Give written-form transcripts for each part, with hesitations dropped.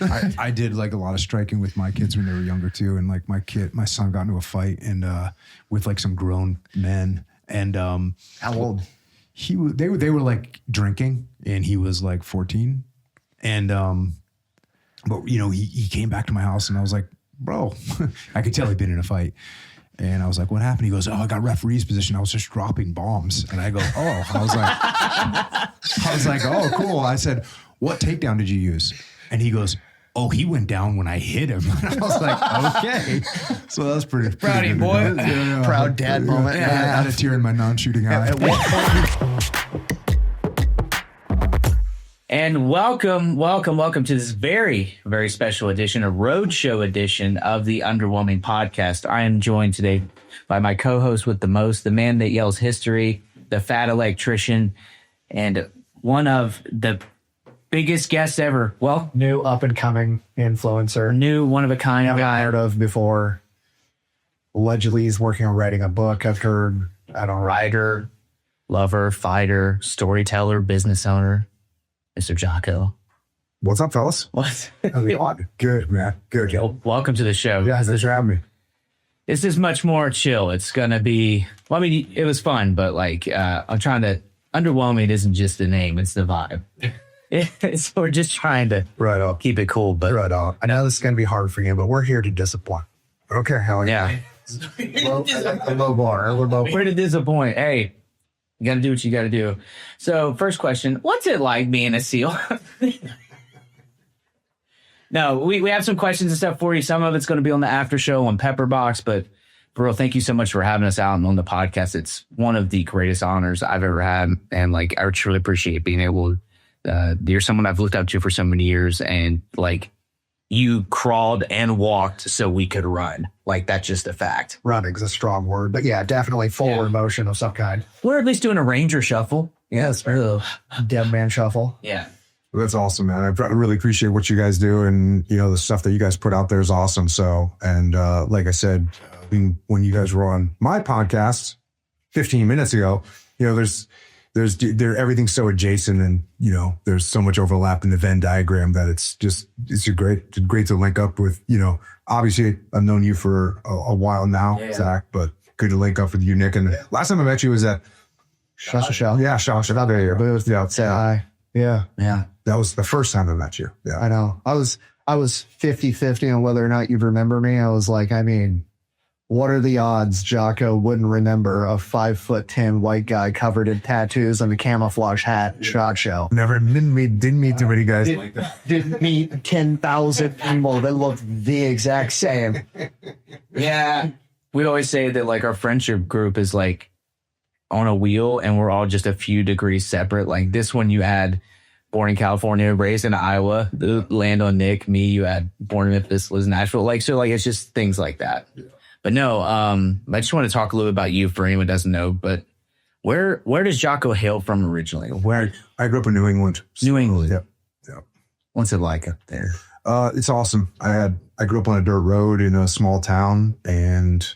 I did like a lot of striking with my kids when they were younger too. And like my son got into a fight and with like some grown men. And how old? They were like drinking, and he was like 14. And but you know, he came back to my house, and I was like, bro, I could tell he'd been in a fight. And I was like, what happened? He goes, oh, I got referee's position. I was just dropping bombs. And I go, oh, I was like, oh, cool. I said, what takedown did you use? And he goes, oh, he went down when I hit him. And I was like, okay. So that was pretty proud of you, boy. Yeah. Proud dad moment. Yeah, I had a tear in my non-shooting eye. At what point? And welcome to this very, very special edition, a roadshow edition of the Underwhelming podcast. I am joined today by my co-host with the most, the man that yells history, the fat electrician, and one of the biggest guests ever. Well, New up and coming influencer. new one of a kind guy. Heard of before. Allegedly, he's working on writing a book. I've heard. I don't know. Writer, lover, fighter, storyteller, business owner, Mr. Jocko. What's up, fellas? What? How's it going? Good, man. Good. Welcome to the show. Yeah, thanks for having me. This is much more chill. It's going to be, well, I mean, it was fun, but like, I'm trying to, Underwhelming isn't just the name, it's the vibe. So we're just trying to Right on. keep it cool, but Right on. I know this is going to be hard for you, but we're here to disappoint. Okay, hell yeah. yeah, A low bar. we're to disappoint. Hey, you got to do what you got to do. So first question, what's it like being a SEAL? No, we have some questions and stuff for you. Some of it's going to be on the after show on Pepperbox, but bro, thank you so much for having us out and on the podcast. It's one of the greatest honors I've ever had. And like, I truly appreciate being able you're someone I've looked up to for so many years, and like you crawled and walked so we could run. Like that's just a fact. Running's a strong word, but yeah, definitely forward motion of some kind. We're at least doing a ranger shuffle. Yes, dead man shuffle. Yeah. That's awesome, man. I really appreciate what you guys do, and you know the stuff that you guys put out there is awesome. So, and like I said, when you guys were on my podcast 15 minutes ago, you know, there's everything's so adjacent, and you know, there's so much overlap in the Venn diagram that it's great to link up with. You know, obviously I've known you for a while now, Zach, but good to link up with you, Nick. And last time I met you was at Shell. Yeah, Shell. There you go. Yeah, Say hi. Yeah. that was the first time I met you. Yeah, I know. I was 50-50 on whether or not you'd remember me. I was like, I mean, what are the odds Jocko wouldn't remember a 5'10" white guy covered in tattoos and a camouflage hat SHOT Show? didn't meet too many guys like that. Didn't meet 10,000 people that looked the exact same. Yeah. We always say that like our friendship group is like on a wheel, and we're all just a few degrees separate. Like this one, you had born in California, raised in Iowa, the land on Nick. Me, you had born in Memphis, lives in Nashville. Like, so like, it's just things like that. Yeah. But no, I just want to talk a little bit about you for anyone who doesn't know, but where does Jocko hail from originally? Where? I grew up in New England. New England. Yep. What's it like up there? It's awesome. I grew up on a dirt road in a small town, and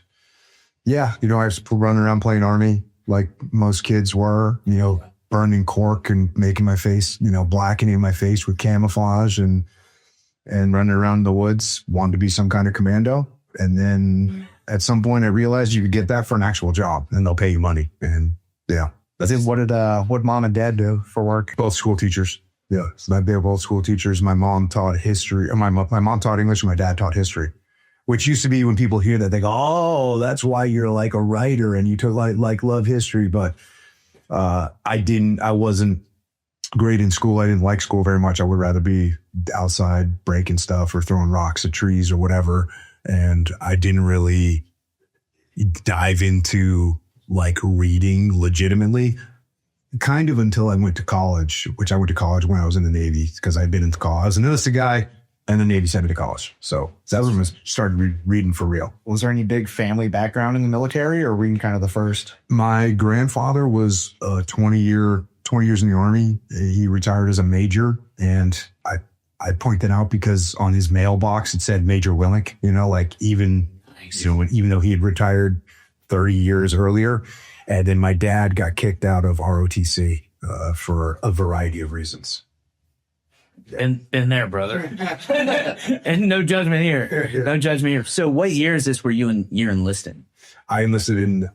yeah, you know, I was running around playing Army like most kids were, you know, burning cork and making my face, you know, blackening my face with camouflage and running around the woods, wanted to be some kind of commando. And then at some point I realized you could get that for an actual job and they'll pay you money. And yeah. What mom and dad do for work? Both school teachers. Yeah. So they were both school teachers. My mom taught history. My mom taught English and my dad taught history, which used to be when people hear that, they go, oh, that's why you're like a writer and you took like love history. But I wasn't great in school. I didn't like school very much. I would rather be outside breaking stuff or throwing rocks at trees or whatever. And I didn't really dive into like reading legitimately kind of until I went to college, which I went to college when I was in the Navy because I'd been into college. I was an enlisted guy and the Navy sent me to college. So that's when I started reading for real. Was there any big family background in the military, or were you kind of the first? My grandfather was 20 years in the Army. He retired as a major, and I point that out because on his mailbox it said Major Willink, you know, like even though he had retired 30 years earlier. And then my dad got kicked out of ROTC for a variety of reasons. Been there, brother. And no judgment here. No judgment here. So what year is this where you're enlisted? I enlisted in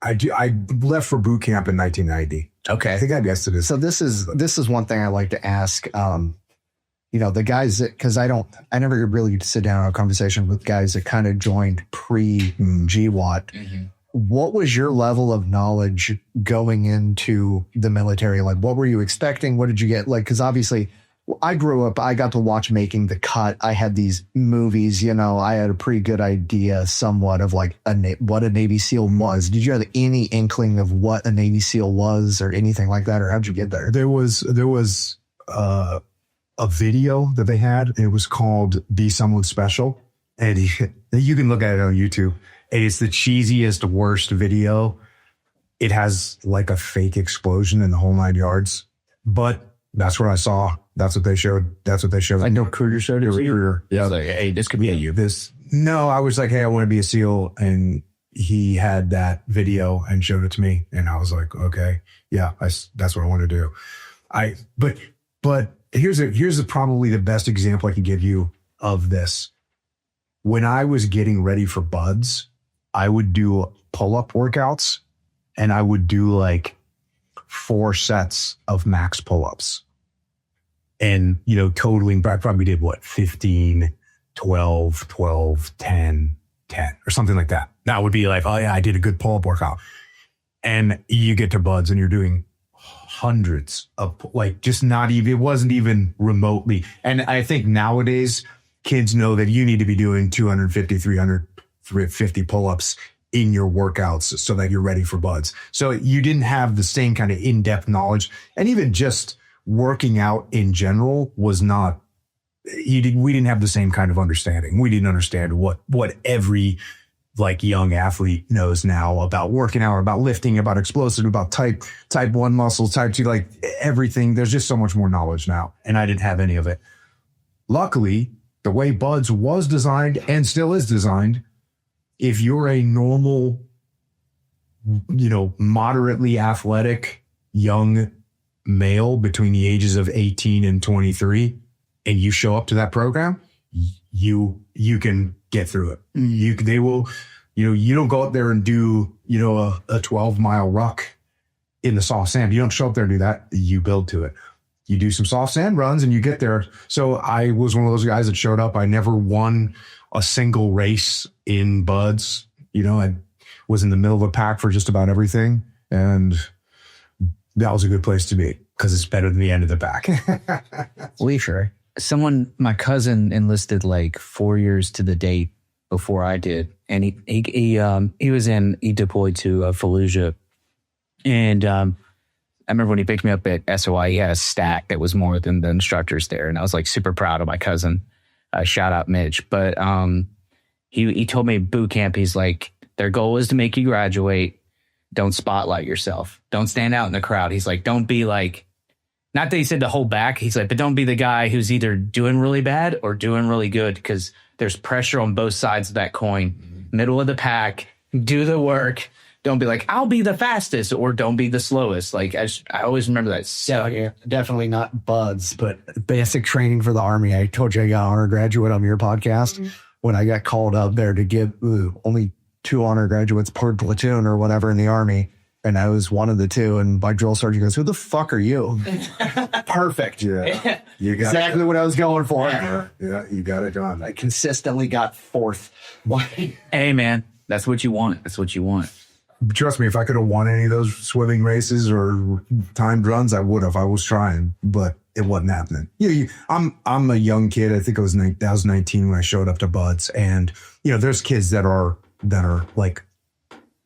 I left for boot camp in 1990. Okay. I think I guessed it is. So this is one thing I like to ask. The guys that, because I never really sit down in a conversation with guys that kind of joined pre GWAT. Mm-hmm. What was your level of knowledge going into the military? Like, what were you expecting? What did you get? Like, because obviously I grew up, I got to watch Making the Cut. I had these movies, I had a pretty good idea somewhat of like what a Navy SEAL was. Did you have any inkling of what a Navy SEAL was or anything like that? Or how'd you get there? There was a video that they had. It was called Be Someone Special. And you can look at it on YouTube. And it's the cheesiest, worst video. It has like a fake explosion in the whole 9 yards. But that's what I saw. That's what they showed. I know Kruger showed it to you. Yeah. Like, hey, this could be a you. No, I was like, hey, I want to be a SEAL. And he had that video and showed it to me. And I was like, okay, yeah, that's what I want to do. But here's probably the best example I can give you of this. When I was getting ready for buds, I would do pull-up workouts and I would do like 4 sets of max pull-ups. And, totaling, I probably did 15, 12, 10 or something like that. That would be like, oh yeah, I did a good pull-up workout. And you get to buds and you're doing hundreds of, like, just not even, it wasn't even remotely. And I think nowadays kids know that you need to be doing 250, 350 pull-ups in your workouts so that you're ready for buds. So you didn't have the same kind of in-depth knowledge. And even just working out in general was not, we didn't have the same kind of understanding. We didn't understand what every like young athlete knows now about working out, about lifting, about explosive, about type 1 muscles, type 2, like everything. There's just so much more knowledge now. And I didn't have any of it. Luckily, the way Buds was designed and still is designed, if you're a normal, moderately athletic young male between the ages of 18 and 23, and you show up to that program, you can get through it. They will, you don't go up there and do, a 12-mile ruck in the soft sand. You don't show up there and do that. You build to it. You do some soft sand runs and you get there. So I was one of those guys that showed up. I never won a single race in Buds. I was in the middle of a pack for just about everything. And that was a good place to be because it's better than the end of the pack. Sure. My cousin enlisted like 4 years to the date before I did. And he deployed to Fallujah. And I remember when he picked me up at SOI, he had a stack that was more than the instructors there. And I was like super proud of my cousin. Shout out Mitch. But he told me at boot camp, he's like, their goal is to make you graduate. Don't spotlight yourself. Don't stand out in the crowd. He's like, don't be like, not that he said to hold back. He's like, but don't be the guy who's either doing really bad or doing really good, because there's pressure on both sides of that coin. Middle of the pack, do the work. Don't be like, I'll be the fastest, or don't be the slowest. Like, I always remember that. So, yeah, definitely not Buds, but basic training for the Army. I told you I got honor graduate on your podcast. When I got called up there to give only 2 honor graduates per platoon or whatever in the Army. And I was one of the 2. And my drill sergeant goes, who the fuck are you? Perfect. Yeah. You got exactly what I was going for. Yeah, you got it done. I consistently got 4th. Hey, man, that's what you want. That's what you want. Trust me, if I could have won any of those swimming races or timed runs, I would have. I was trying, but it wasn't happening. I'm a young kid. I think I was 19 when I showed up to Buds, and there's kids that are like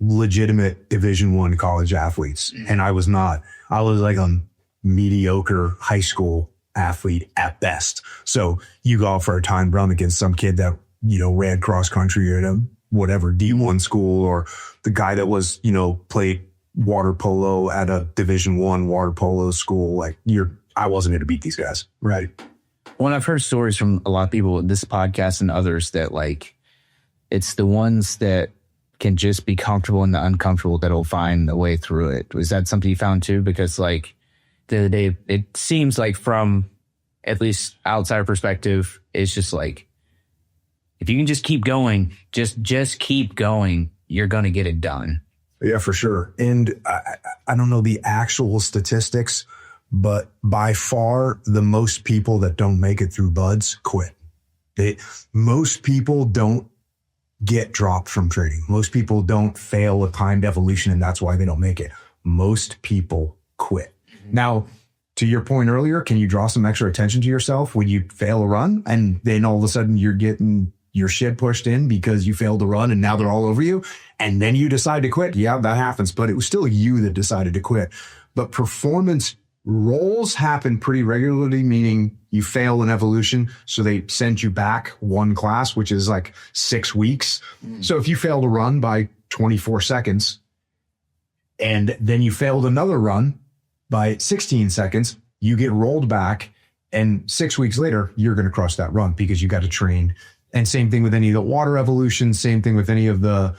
legitimate Division I college athletes, and I was not. I was like a mediocre high school athlete at best. So you go out for a timed run against some kid that ran cross country at a whatever D1 school, or the guy that was played water polo at a Division I water polo school. Like I wasn't going to beat these guys. Right. Well, I've heard stories from a lot of people in this podcast and others that like it's the ones that can just be comfortable in the uncomfortable that'll find a way through it. Was that something you found too? Because the other day, it seems like from at least outsider perspective, it's just like, if you can just keep going, just keep going, you're going to get it done. Yeah, for sure. And I don't know the actual statistics, but by far the most people that don't make it through buds quit. Most people don't get dropped from training. Most people don't fail a timed evolution, and that's why they don't make it. Most people quit. Now, to your point earlier, can you draw some extra attention to yourself when you fail a run and then all of a sudden you're getting your shit pushed in because you failed to run and now they're all over you and then you decide to quit? Yeah, that happens, but it was still you that decided to quit. But performance roles happen pretty regularly, meaning you fail in evolution, so they send you back one class, which is like 6 weeks. So if you fail to run by 24 seconds and then you failed another run by 16 seconds, you get rolled back, and 6 weeks later, you're going to crush that run because you got to train. And same thing with any of the water evolutions, same thing with any of the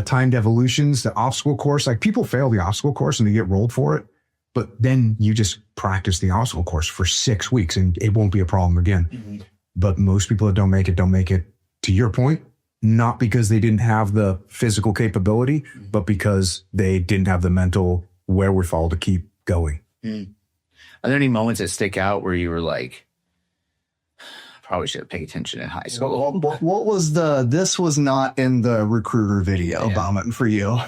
timed evolutions, the obstacle course. Like, people fail the obstacle course and they get rolled for it, but then you just practice the obstacle course for 6 weeks and it won't be a problem again. But most people that don't make it, to your point, not because they didn't have the physical capability, but because they didn't have the mental wherewithal to keep going. Are there any moments that stick out where you were like, probably should have paid attention in high school? What was this was not in the recruiter video moment for you?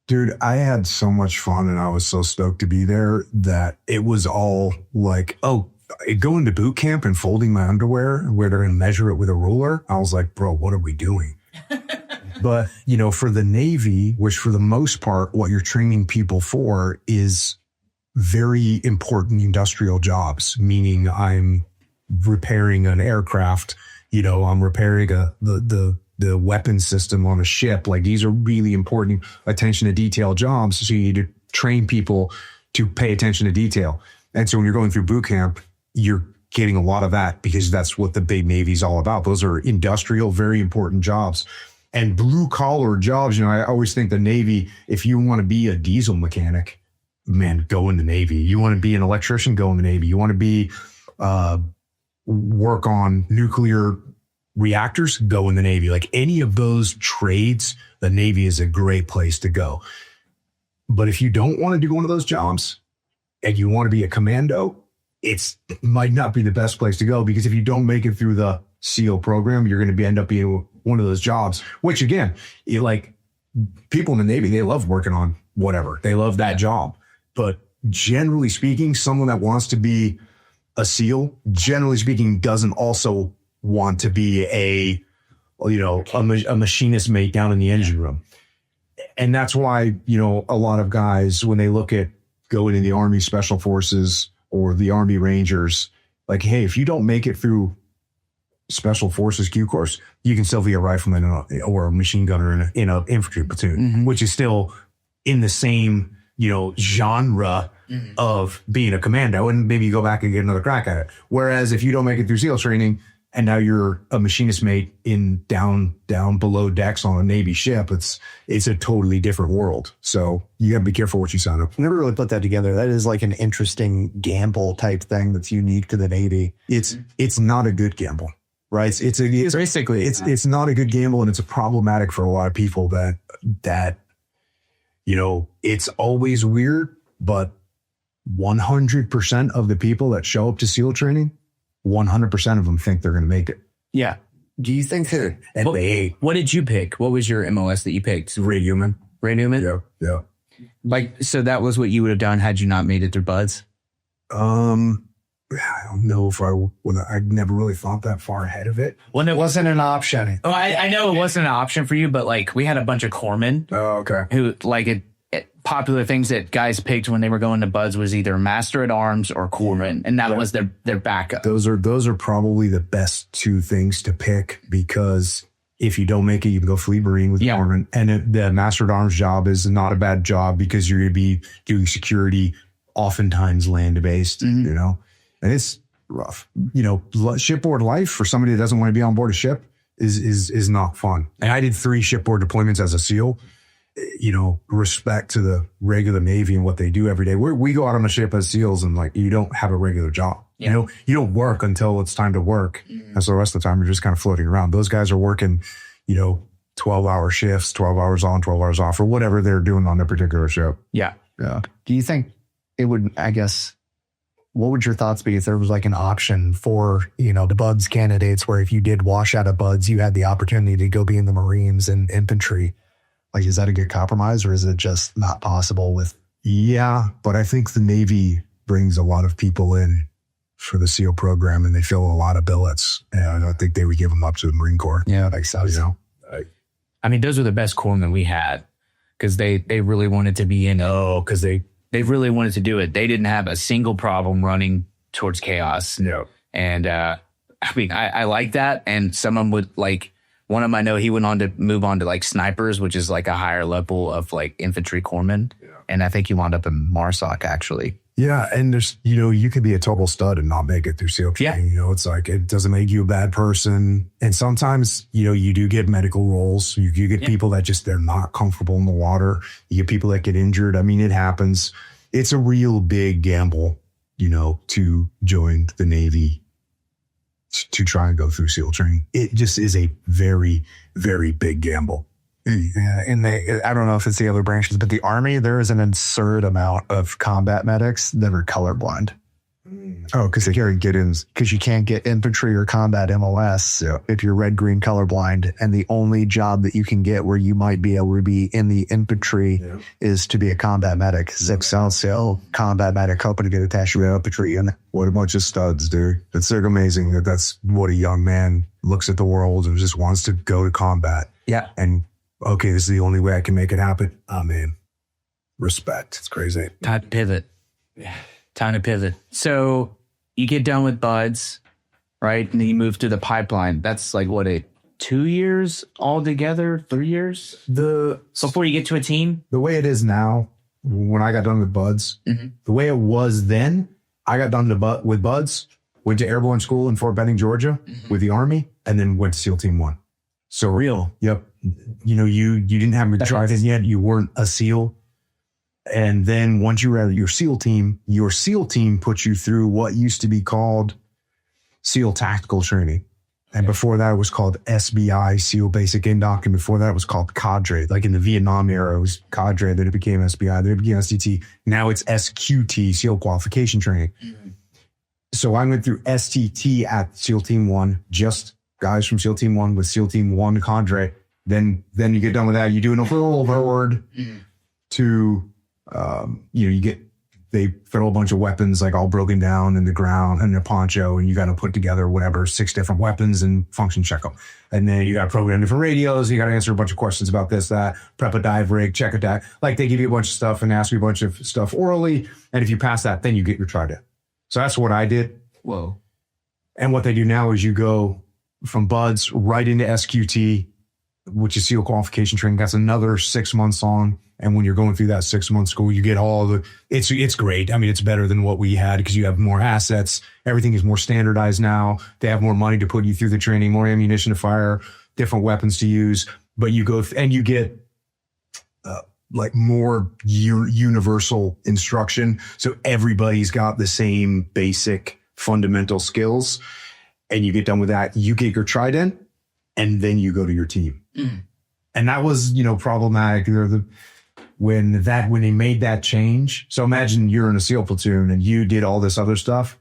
Dude, I had so much fun and I was so stoked to be there that it was all like, oh, going to boot camp and folding my underwear where they're going to measure it with a ruler. I was like, bro, what are we doing? But, you know, for the Navy, which for the most part, what you're training people for is very important industrial jobs, meaning I'm repairing an aircraft, you know, I'm repairing the weapon system on a ship. Like, these are really important attention to detail jobs. So you need to train people to pay attention to detail. And so when you're going through boot camp, you're getting a lot of that because that's what the big Navy is all about. Those are industrial, very important jobs. And blue collar jobs, you know, I always think the Navy, if you want to be a diesel mechanic, man, go in the Navy. You want to be an electrician, go in the Navy. You want to be work on nuclear reactors, go in the Navy. Like, any of those trades, the Navy is a great place to go. But if you don't want to do one of those jobs and you want to be a commando, it might not be the best place to go, because if you don't make it through the SEAL program, you're going to end up being one of those jobs, which again, like, people in the Navy, they love working on whatever. They love that job. But generally speaking, someone that wants to be a SEAL, generally speaking, doesn't also want to be a machinist mate down in the engine room. And that's why, you know, a lot of guys, when they look at going in the Army Special Forces or the Army Rangers, like, hey, if you don't make it through Special Forces Q course, you can still be a rifleman or a machine gunner in an infantry platoon, which is still in the same, you know, genre of being a commando, and maybe you go back and get another crack at it. Whereas if you don't make it through SEAL training and now you're a machinist mate in down below decks on a Navy ship, it's a totally different world. So you got to be careful what you sign up. Never really put that together. That is like an interesting gamble type thing that's unique to the Navy. It's not a good gamble, right? It's not a good gamble, and it's a problematic for a lot of people that you know, it's always weird, but 100% of the people that show up to SEAL training, 100% of them think they're going to make it. Yeah. Do you think that? What did you pick? What was your MOS that you picked? Ray Newman. Ray Newman? Yeah. Like, so that was what you would have done had you not made it through buds? I don't know if I never really thought that far ahead of it. When it wasn't an option. Oh, I know it wasn't an option for you, but like, we had a bunch of corpsmen. Oh, okay. Who, like, popular things that guys picked when they were going to buds was either Master at Arms or corpsman, and that was their backup. Those are probably the best two things to pick, because if you don't make it, you can go fleet marine with corpsman. And the Master at Arms job is not a bad job, because you're going to be doing security, oftentimes land-based, you know. And it's rough. You know, shipboard life for somebody that doesn't want to be on board a ship is not fun. And I did 3 shipboard deployments as a SEAL, respect to the regular Navy and what they do every day. We go out on a ship as SEALs and like, you don't have a regular job. Yeah. You don't work until it's time to work. And so the rest of the time you're just kind of floating around. Those guys are working, 12-hour shifts, 12 hours on, 12 hours off, or whatever they're doing on their particular ship. Yeah. Yeah. Do you think it would, I guess, what would your thoughts be if there was like an option for, the BUDS candidates where if you did wash out of BUDS, you had the opportunity to go be in the Marines and infantry? Like, is that a good compromise or is it just not possible with? Yeah, but I think the Navy brings a lot of people in for the SEAL program and they fill a lot of billets. And I don't think they would give them up to the Marine Corps. Yeah, that makes sense. I mean, those are the best corpsmen we had because they really wanted to be in because they really wanted to do it. They didn't have a single problem running towards chaos. No. And I like that. And someone would like, one of them I know, he went on to move on to like snipers, which is like a higher level of like infantry corpsman. Yeah. And I think he wound up in MARSOC actually. Yeah. And there's, you could be a total stud and not make it through SEAL training. Yeah. It's like, it doesn't make you a bad person. And sometimes, you do get medical roles. You get people that just, they're not comfortable in the water. You get people that get injured. I mean, it happens. It's a real big gamble, to join the Navy, to try and go through SEAL training. It just is a very, very big gamble. Yeah, and I don't know if it's the other branches, but the Army, there is an absurd amount of combat medics that are colorblind. Oh, because they can't get in. Because you can't get infantry or combat MLS if you're red, green, colorblind. And the only job that you can get where you might be able to be in the infantry is to be a combat medic. Zip cell, combat medic, hoping to get attached to the infantry. And what a bunch of studs, dude. It's like amazing that's what a young man looks at the world and just wants to go to combat. Yeah. And okay, this is the only way I can make it happen. Oh, man. Respect. It's crazy. Time to pivot. Time to pivot. So you get done with BUDS, right? And then you move to the pipeline. That's like, 2 years altogether? 3 years? Before you get to a team? The way it is now, when I got done with BUDS, the way it was then, I got done with BUDS, went to airborne school in Fort Benning, Georgia with the Army, and then went to SEAL Team 1. So real. Yep. You didn't have your trident yet. You weren't a SEAL. And then once you were at your SEAL team put you through what used to be called SEAL tactical training. And before that, it was called SBI, SEAL Basic Indoc. And before that, it was called Cadre. Like in the Vietnam era, it was Cadre. Then it became SBI. Then it became STT. Now it's SQT, SEAL Qualification Training. So I went through STT at SEAL Team 1, just guys from SEAL Team 1 with SEAL Team 1 Cadre. Then you get done with that. You do an overall forward to... they throw a bunch of weapons like all broken down in the ground and a poncho, and you got to put together 6 different weapons and function check them. And then you got to program different radios. You got to answer a bunch of questions about this, that, prep a dive rig, check a dive. Like they give you a bunch of stuff and ask you a bunch of stuff orally. And if you pass that, then you get your trident. So that's what I did. Whoa. And what they do now is you go from BUDS right into SQT, which is SEAL Qualification Training. That's another 6 months on. And when you're going through that 6-month school, you get it's great. I mean, it's better than what we had because you have more assets. Everything is more standardized now. They have more money to put you through the training, more ammunition to fire, different weapons to use. But you go and you get more universal instruction. So everybody's got the same basic fundamental skills. And you get done with that, you get your trident, and then you go to your team. And that was, problematic. When they made that change. So imagine you're in a SEAL platoon and you did all this other stuff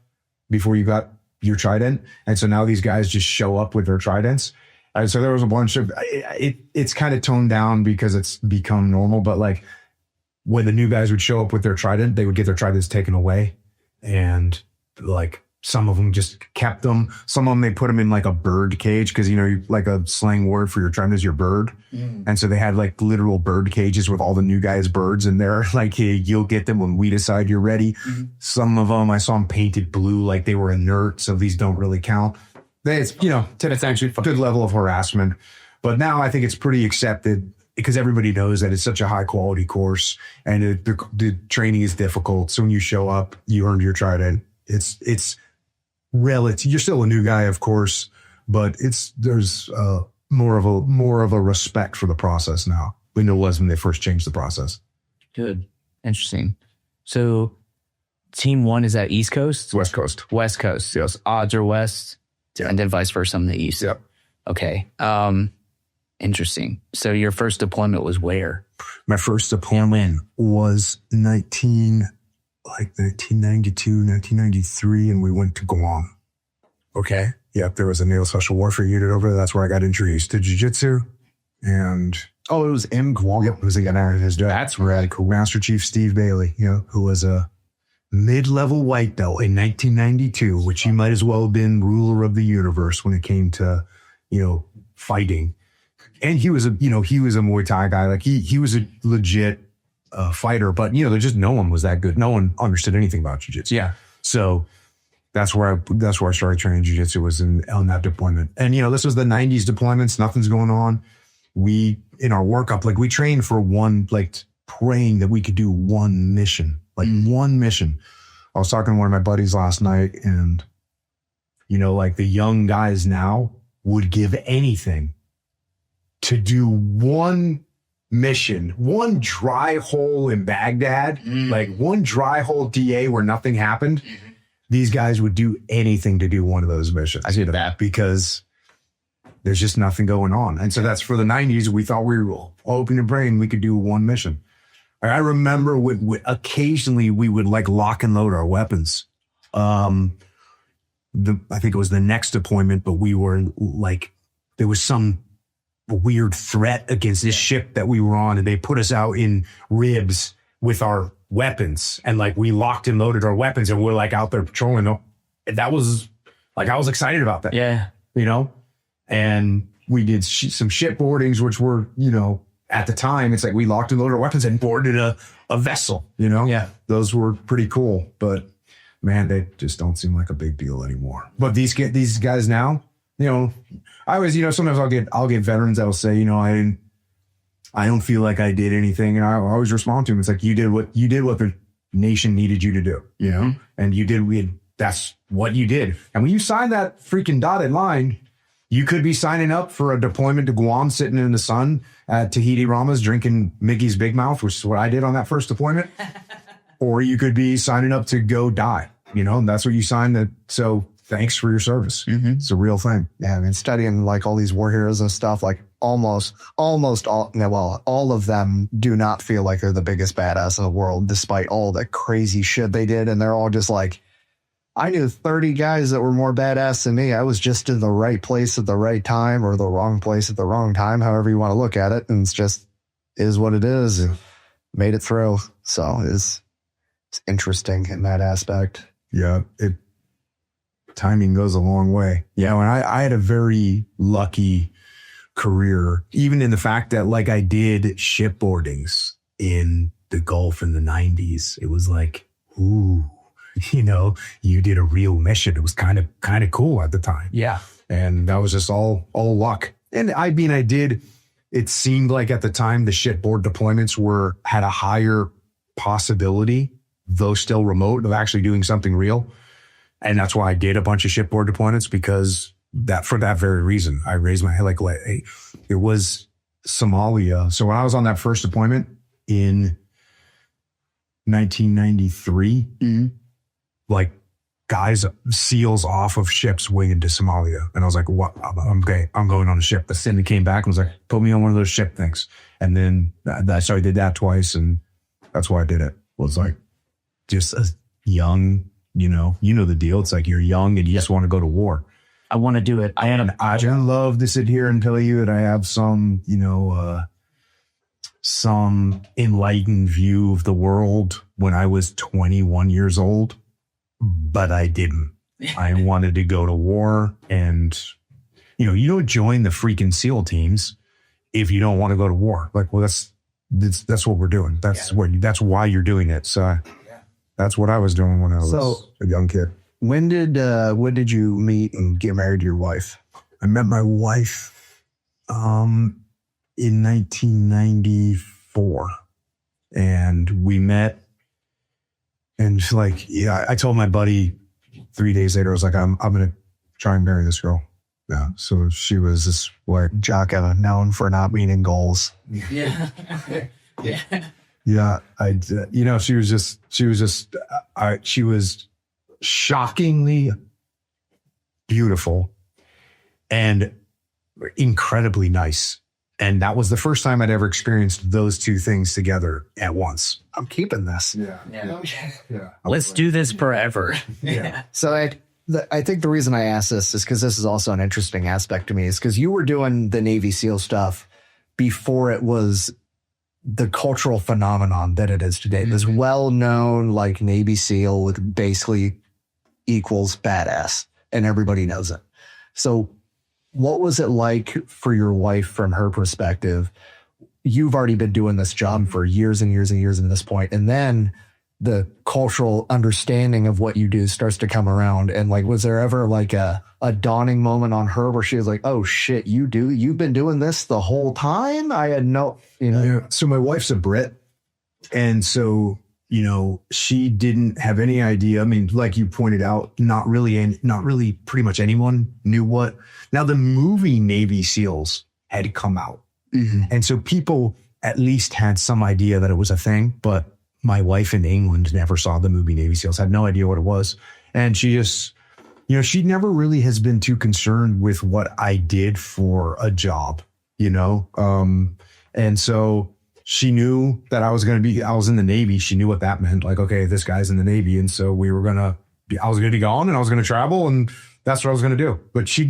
before you got your trident. And so now these guys just show up with their tridents. And so there was a bunch of, it's kind of toned down because it's become normal. But like when the new guys would show up with their trident, they would get their tridents taken away. And like some of them just kept them. Some of them, they put them in like a bird cage because, like a slang word for your trident is your bird. And so they had like literal bird cages with all the new guys' birds in there. Like, hey, you'll get them when we decide you're ready. Some of them, I saw them painted blue like they were inert. So these don't really count. It's, it's actually a good level of harassment. But now I think it's pretty accepted because everybody knows that it's such a high quality course and the training is difficult. So when you show up, you earned your trident. It's relative. You're still a new guy, of course, but there's more of a respect for the process now. when it was when they first changed the process. Good. Interesting. So team 1 is at East Coast? West Coast. West Coast. Yes. Odds are West. Yeah. And then vice versa on the East. Yep. Okay. Interesting. So your first deployment was where? My first deployment was 1992, 1993, and we went to Guam. Okay. Yep. There was a naval special warfare unit over there. That's where I got introduced to jiu-jitsu. And it was in Guam. yep, it was again his dad. That's really cool. Master Chief Steve Bailey, who was a mid-level white belt in 1992, which he might as well have been ruler of the universe when it came to, fighting. And he was a Muay Thai guy. Like he was a legit fighter, but there's just no one was that good. No one understood anything about jiu-jitsu. Yeah. So that's where I started training jiu-jitsu, was on that deployment. And this was the 90s deployments. Nothing's going on. We in our workup, like we trained for one, like praying that we could do one mission, one mission. I was talking to one of my buddies last night, and like the young guys now would give anything to do one mission, one dry hole in Baghdad, like one dry hole DA where nothing happened. These guys would do anything to do one of those missions. I see that. Because there's just nothing going on. And so that's for the 90s. We thought we were open and praying we could do one mission. I remember occasionally we would like lock and load our weapons. I think it was the next deployment, but we were like, there was some weird threat against this ship that we were on, and they put us out in ribs with our weapons, and like we locked and loaded our weapons, and we're like out there patrolling. That was like, I was excited about that. Yeah. And we did some shipboardings, which were, at the time, it's like we locked and loaded our weapons and boarded a vessel, Yeah. Those were pretty cool, but man, they just don't seem like a big deal anymore. But these guys now, I always, sometimes I'll get veterans that'll say, I don't feel like I did anything. And I always respond to them. It's like, you did what the nation needed you to do, and that's what you did. And when you sign that freaking dotted line, you could be signing up for a deployment to Guam, sitting in the sun at Tahiti Rama's drinking Mickey's Big Mouth, which is what I did on that first deployment. Or you could be signing up to go die, and that's what you signed. So thanks for your service. It's a real thing. Yeah, I mean, studying like all these war heroes and stuff, like almost all of them do not feel like they're the biggest badass in the world, despite all the crazy shit they did. And they're all just like, I knew 30 guys that were more badass than me. I was just in the right place at the right time, or the wrong place at the wrong time, however you want to look at it. And it's just is what it is. And made it through. So it's interesting in that aspect. Yeah. Timing goes a long way. Yeah. When I had a very lucky career, even in the fact that like I did shipboardings in the Gulf in the 90s. It was like, ooh, you did a real mission. It was kind of cool at the time. Yeah. And that was just all luck. And it seemed like at the time the shipboard deployments had a higher possibility, though still remote, of actually doing something real. And that's why I did a bunch of shipboard deployments, because for that very reason, I raised my head. Like, it was Somalia. So when I was on that first deployment in 1993, like guys, SEALs off of ships winging to Somalia. And I was like, what? I'm okay. I'm going on a ship. The Cindy came back and was like, put me on one of those ship things. And then I did that twice. And that's why I did it. Was like just a young, you know the deal. It's like you're young and you just want to go to war. I want to do it. I'd love to sit here and tell you that I have some enlightened view of the world when I was 21 years old, but I didn't. I wanted to go to war, and you don't join the freaking SEAL teams if you don't want to go to war. Like, well, that's what we're doing. That's why you're doing it. So that's what I was doing when I was a young kid. When did you meet and get married to your wife? I met my wife in 1994, and we met, and I told my buddy 3 days later, I was like, I'm going to try and marry this girl. Yeah. So she was this like, Jocko, known for not meeting goals. Yeah. Yeah. yeah, she was shockingly beautiful and incredibly nice. And that was the first time I'd ever experienced those two things together at once. I'm keeping this. Yeah. Let's do this forever. Yeah. So I think the reason I asked this is because this is also an interesting aspect to me is because you were doing the Navy SEAL stuff before it was the cultural phenomenon that it is today. This well-known like Navy SEAL with basically equals badass and everybody knows it. So what was it like for your wife from her perspective? You've already been doing this job for years and years and years at this point, and then the cultural understanding of what you do starts to come around. And like, was there ever like a dawning moment on her where she was like, oh shit, you've been doing this the whole time? I had no, Yeah. So my wife's a Brit. And so, she didn't have any idea. I mean, like you pointed out, not really pretty much anyone knew what. Now the movie Navy SEALs had come out. Mhm. And so people at least had some idea that it was a thing, but my wife in England never saw the movie Navy SEALs, had no idea what it was. And she just, she never really has been too concerned with what I did for a job, and so she knew that I was in the Navy. She knew what that meant. Like, okay, this guy's in the Navy. And so I was going to be gone and I was going to travel and that's what I was going to do. But she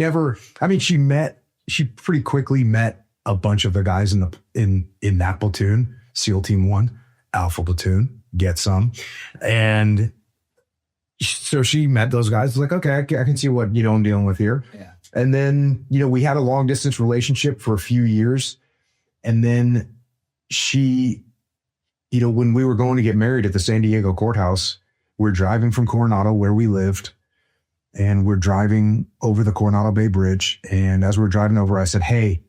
pretty quickly met a bunch of the guys in that platoon, SEAL Team 1. Alpha Platoon, get some. And so she met those guys. Like, okay, I can see what, I'm dealing with here. Yeah. And then, we had a long distance relationship for a few years. And then she, when we were going to get married at the San Diego courthouse, we're driving from Coronado where we lived and we're driving over the Coronado Bay Bridge. And as we're driving over, I said, hey,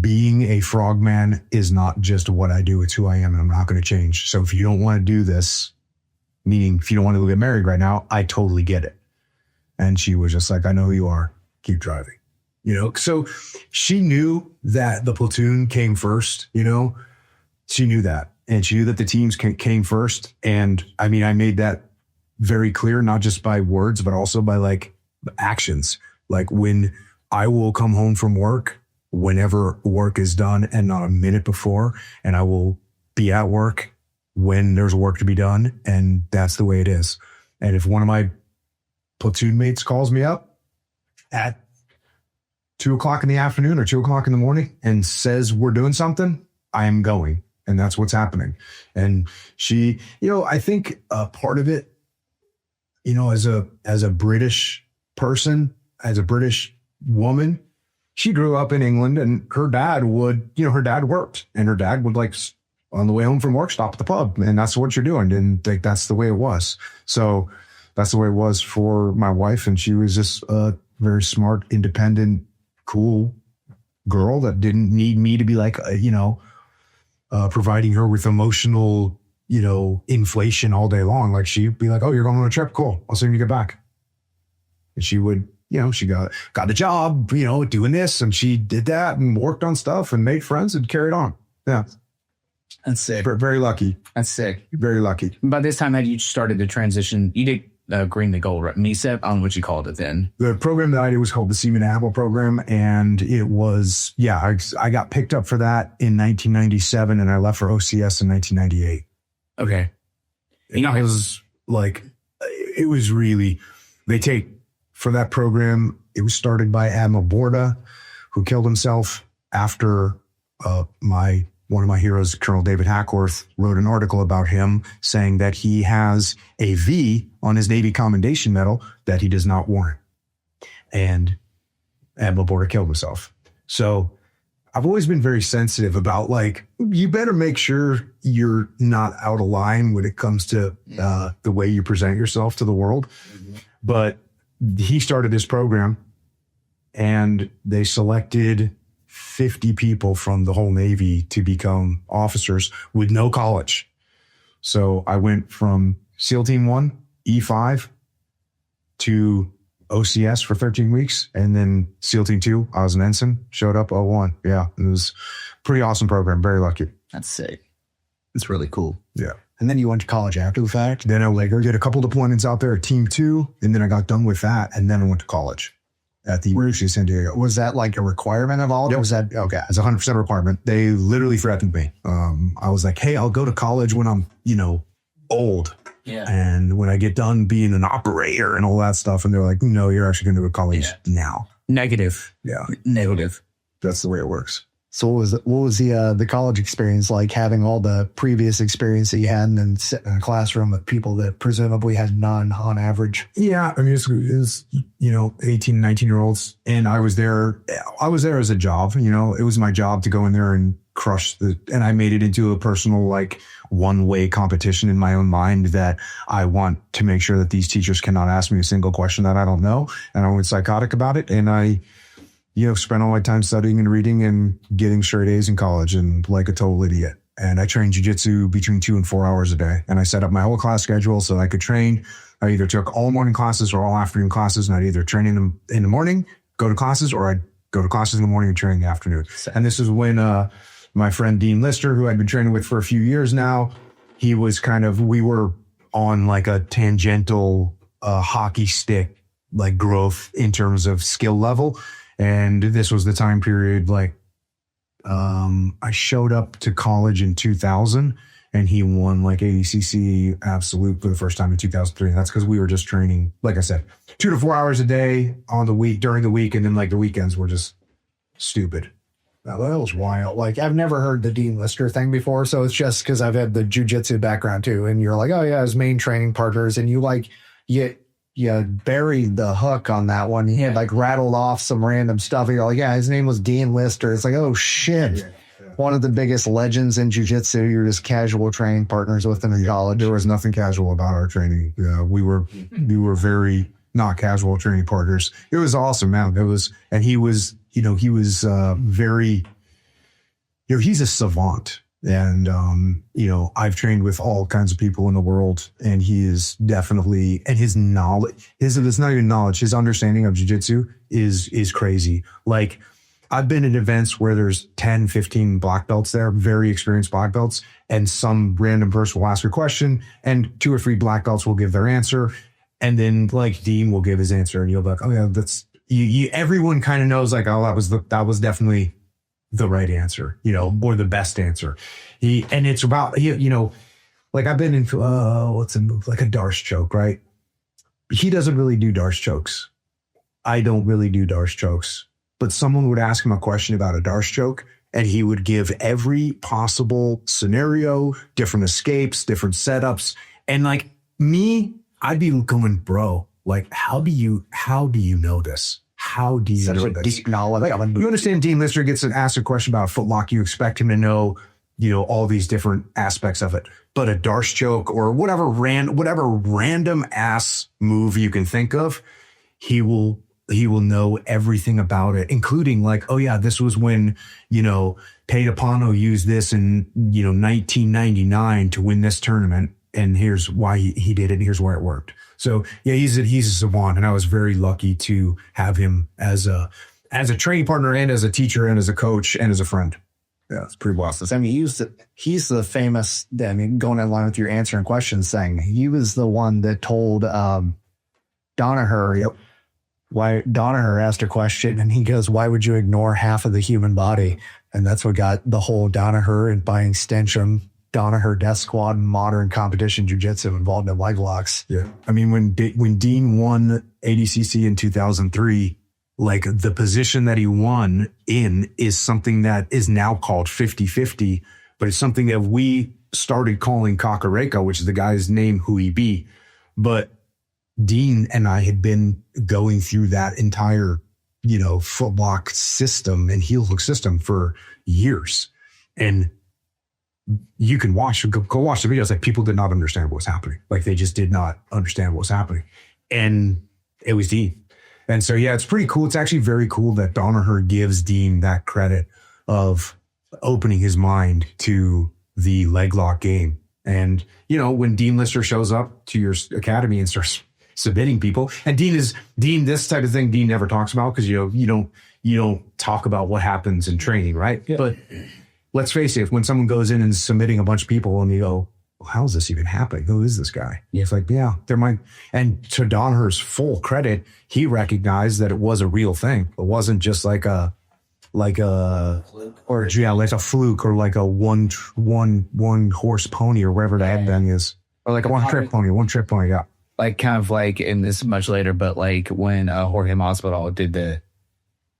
being a frogman is not just what I do, it's who I am, and I'm not going to change. So if you don't want to do this, meaning if you don't want to get married right now, I totally get it. And she was just like, I know who you are. Keep driving. So she knew that the platoon came first, she knew that. And she knew that the teams came first. And I mean, I made that very clear, not just by words, but also by like actions. Like when I will come home from work, whenever work is done and not a minute before, and I will be at work when there's work to be done. And that's the way it is. And if one of my platoon mates calls me up at 2:00 in the afternoon or 2:00 in the morning and says we're doing something, I am going. And that's what's happening. And she, I think part of it, as a British person, as a British woman, she grew up in England and her dad worked and her dad would like on the way home from work, stop at the pub. And that's what you're doing. And like, that's the way it was. So that's the way it was for my wife. And she was just a very smart, independent, cool girl that didn't need me to be like, providing her with emotional, inflation all day long. Like she'd be like, oh, you're going on a trip? Cool. I'll see when you get back. And she would, she got a job, doing this, and she did that and worked on stuff and made friends and carried on. Yeah. That's sick. Very lucky. That's sick. Very lucky. By this time, had you started to transition? You did green to gold, right? MESEP? I don't know what you called it then. The program that I did was called the Seaman Apple program. And it was, I got picked up for that in 1997 and I left for OCS in 1998. Okay. It was really, for that program, it was started by Admiral Borda, who killed himself after one of my heroes, Colonel David Hackworth, wrote an article about him saying that he has a V on his Navy Commendation Medal that he does not warrant. And Admiral Borda killed himself. So I've always been very sensitive about you better make sure you're not out of line when it comes to the way you present yourself to the world. Mm-hmm. But he started this program and they selected 50 people from the whole Navy to become officers with no college. So I went from SEAL Team 1, E5, to OCS for 13 weeks. And then SEAL Team 2, I was an ensign, showed up 01. Yeah, it was a pretty awesome program. Very lucky. That's sick. It's really cool. Yeah. And then you went to college after the fact? Then I did a couple deployments out there at Team 2, and then I got done with that, and then I went to college at the University of San Diego. Was that like a requirement of all? Yep. Or was that okay? It's 100% requirement. They literally threatened me. I was like, hey, I'll go to college when I'm, old. Yeah. And when I get done being an operator and all that stuff. And they're like, no, you're actually going to go to college now. Negative. Yeah. Negative. That's the way it works. So what was the college experience like, having all the previous experience that you had and then sitting in a classroom with people that presumably had none on average? Yeah. I mean, it was 18, 19-year-olds. And I was there as a job, it was my job to go in there and crush and I made it into a personal, like, one-way competition in my own mind that I want to make sure that these teachers cannot ask me a single question that I don't know. And I went psychotic about it. And I, spent all my time studying and reading and getting straight A's in college and like a total idiot. And I trained jiu-jitsu between 2 and 4 hours a day. And I set up my whole class schedule so I could train. I either took all morning classes or all afternoon classes, and I'd either train in the morning, go to classes, or I'd go to classes in the morning and train in the afternoon. And this is when my friend Dean Lister, who I'd been training with for a few years now, we were on like a tangential hockey stick, like, growth in terms of skill level. And this was the time period, like, I showed up to college in 2000 and he won like ADCC absolute for the first time in 2003. And that's because we were just training, like I said, 2 to 4 hours a day during the week. And then like the weekends were just stupid. That was wild. Like, I've never heard the Dean Lister thing before. So it's just because I've had the jiu-jitsu background too. And you're like, oh yeah, his main training partners. And you buried the hook on that one. He had like rattled off some random stuff. And you're like, yeah, his name was Dean Lister. It's like, oh shit. Yeah. One of the biggest legends in jiu-jitsu. You're just casual training partners with him in college. There was nothing casual about our training. We were very not casual training partners. It was awesome, man. He was very, he's a savant. And, I've trained with all kinds of people in the world, and he is definitely, and his knowledge, it's not even knowledge, his understanding of jiu-jitsu is crazy. Like, I've been at events where there's 10, 15 black belts there, very experienced black belts, and some random person will ask a question and 2 or 3 black belts will give their answer. And then like Dean will give his answer and you'll be like, oh yeah, that's, everyone kind of knows like, oh, that was definitely the right answer, or the best answer. And it's about, like I've been in, what's a move? Like a Darce choke, right? He doesn't really do Darce chokes. I don't really do Darce chokes, but someone would ask him a question about a Darce choke and he would give every possible scenario, different escapes, different setups. And like me, I'd be going, bro, like, how do you know this? How do you know this? Deep knowledge. Like, you understand Dean Lister gets asked a question about a footlock. You expect him to know, all these different aspects of it. But a Darce choke or whatever random ass move you can think of, he will know everything about it, including like, oh yeah, this was when, Pedapano used this in, 1999 to win this tournament. And here's why he did it. And here's where it worked. So yeah, he's a savant. And I was very lucky to have him as a training partner and as a teacher and as a coach and as a friend. Yeah, it's pretty wild. I mean, he's the famous, going in line with your answering questions thing. He was the one that told Danaher, yep. Why Danaher asked a question and he goes, why would you ignore half of the human body? And that's what got the whole Danaher and by extension, Danaher Death Squad modern competition jiu-jitsu involved in leg locks. Yeah. I mean, when Dean won ADCC in 2003, like the position that he won in is something that is now called 50-50, but it's something that we started calling Kakareka, which is the guy's name who he be. But Dean and I had been going through that entire, footlock system and heel hook system for years. And you can go watch the videos. Like, people did not understand what was happening. Like, they just did not understand what was happening. And it was Dean. And so, yeah, it's pretty cool. It's actually very cool that Danaher gives Dean that credit of opening his mind to the leg lock game. And, when Dean Lister shows up to your academy and starts submitting people. And Dean, this type of thing, Dean never talks about because you don't talk about what happens in training, right? Yeah. But let's face it, when someone goes in and is submitting a bunch of people and you go, well, how is this even happening? Who is this guy? Yeah. It's like, yeah, there might. And to Donner's full credit, he recognized that it was a real thing. It wasn't just like a fluke or like a one horse pony or whatever that thing is. Or like a one trip pony, yeah. Like kind of like, and this is much later, but like when Jorge Masvidal did the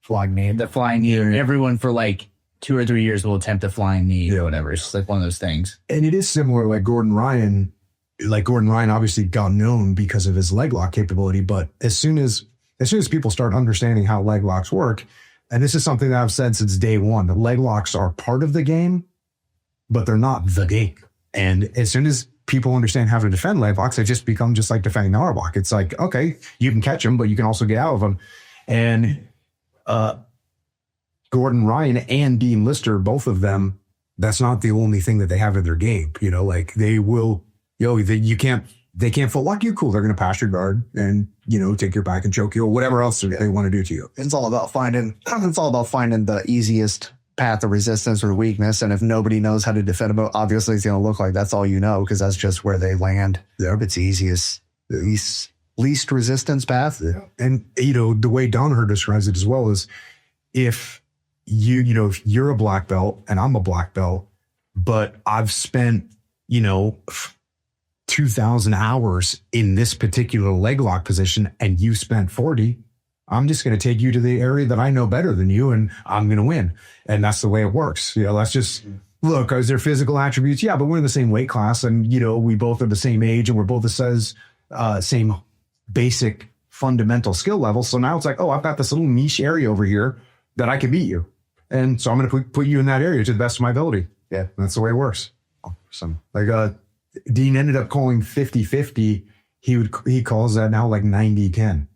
flying knee, everyone for like 2 or 3 years will attempt a flying knee or whatever. It's just like one of those things. And it is similar, like Gordon Ryan obviously got known because of his leg lock capability, but as soon as people start understanding how leg locks work, and this is something that I've said since day one, the leg locks are part of the game, but they're not the game. And as soon as people understand how to defend leg locks, they just become just like defending the arm block. It's like, okay, you can catch them, but you can also get out of them. And Gordon Ryan and Dean Lister, both of them, that's not the only thing that they have in their game. Like they will, they can't foot lock you. Cool. They're going to pass your guard and, take your back and choke you or whatever else they want to do to you. It's all about finding the easiest path of resistance or weakness. And if nobody knows how to defend them, obviously it's going to look like that's all you know, because that's just where they land. Yeah. It's the easiest, least resistance path. Yeah. And, the way Donner describes it as well is if if you're a black belt and I'm a black belt, but I've spent, 2,000 hours in this particular leg lock position and you spent 40, I'm just going to take you to the area that I know better than you and I'm going to win. And that's the way it works. That's just, look, is there physical attributes? Yeah, but we're in the same weight class and, we both are the same age and we're both the same basic fundamental skill level. So now it's like, oh, I've got this little niche area over here that I can beat you. And so I'm going to put you in that area to the best of my ability. Yeah, that's the way it works. Awesome. Like Dean ended up calling 50-50. He calls that now like 90-10.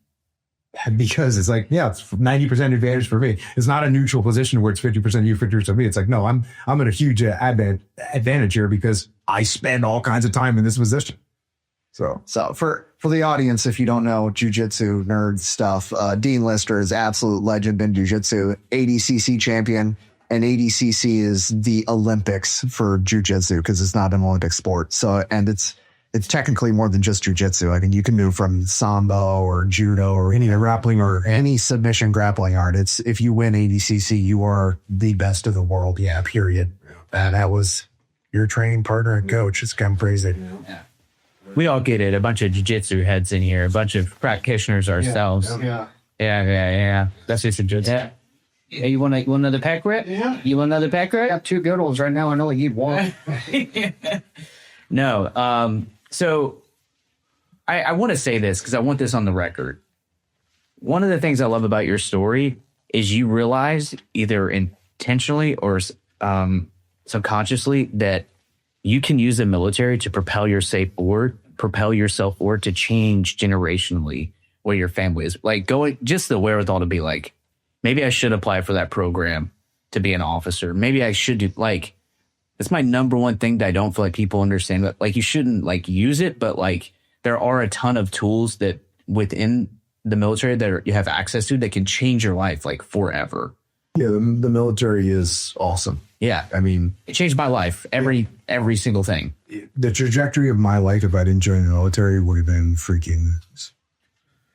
Because it's like, yeah, it's 90% advantage for me. It's not a neutral position where it's 50% you, 50% me. It's like, no, I'm at a huge advantage here because I spend all kinds of time in this position. So for the audience, if you don't know jiu-jitsu nerd stuff, Dean Lister is absolute legend in jiu-jitsu, ADCC champion, and ADCC is the Olympics for jiu-jitsu because it's not an Olympic sport. So, and it's technically more than just jiu-jitsu. I mean, you can move from sambo or judo or any grappling or any submission grappling art. It's if you win ADCC, you are the best of the world. Yeah, period. And that was your training partner and coach. It's kind of crazy. Yeah. We all get it. A bunch of jiu-jitsu heads in here, a bunch of practitioners ourselves. Yeah. That's just a jiu-jitsu. Yeah. Hey, you want another pack rip? Yeah. You want another pack rip? I got 2 good ones right now. I know you want. No. So I want to say this because I want this on the record. One of the things I love about your story is you realize either intentionally or subconsciously that you can use the military to propel yourself forward to change generationally where your family is. Like just the wherewithal to be like, maybe I should apply for that program to be an officer. Maybe I should do that's my number one thing that I don't feel like people understand. But like you shouldn't use it, but there are a ton of tools that within the military that you have access to that can change your life forever. Yeah, the military is awesome. Yeah. I mean, it changed my life. Every single thing. The trajectory of my life, if I didn't join the military, would have been freaking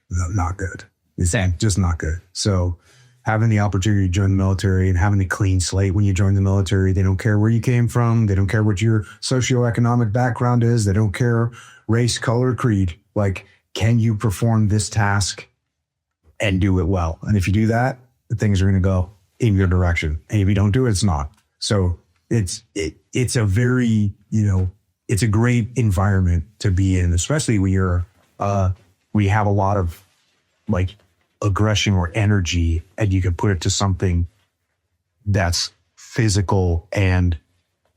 not good. Same. Just not good. So having the opportunity to join the military and having a clean slate when you join the military, they don't care where you came from. They don't care what your socioeconomic background is. They don't care race, color, creed. Like, can you perform this task and do it well? And if you do that, things are going to go in your direction. And if you don't do it, it's not. So it's a very, it's a great environment to be in, especially when you're, we have a lot of aggression or energy and you can put it to something that's physical and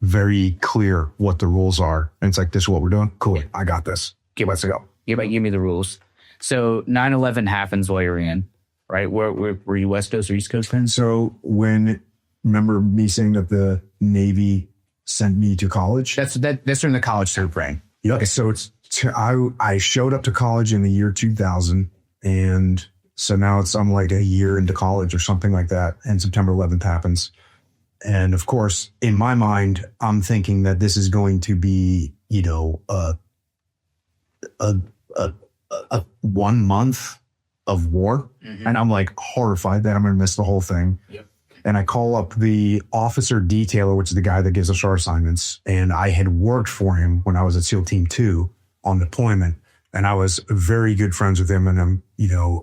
very clear what the rules are. And it's like, this is what we're doing. Cool. I got this. Let's go. Give me the rules. So 9/11 happens while you're in, right? Were you West Coast or East Coast then? So remember me saying that the Navy sent me to college? That's during the college cert frame. Yeah. Okay. So I showed up to college in the year 2000. And so now I'm like a year into college or something like that. And September 11th happens. And of course, in my mind, I'm thinking that this is going to be, you know, a 1 month of war. Mm-hmm. And I'm like horrified that I'm going to miss the whole thing. Yep. And I call up the officer detailer, which is the guy that gives us our assignments. And I had worked for him when I was at SEAL Team 2 on deployment. And I was very good friends with him. And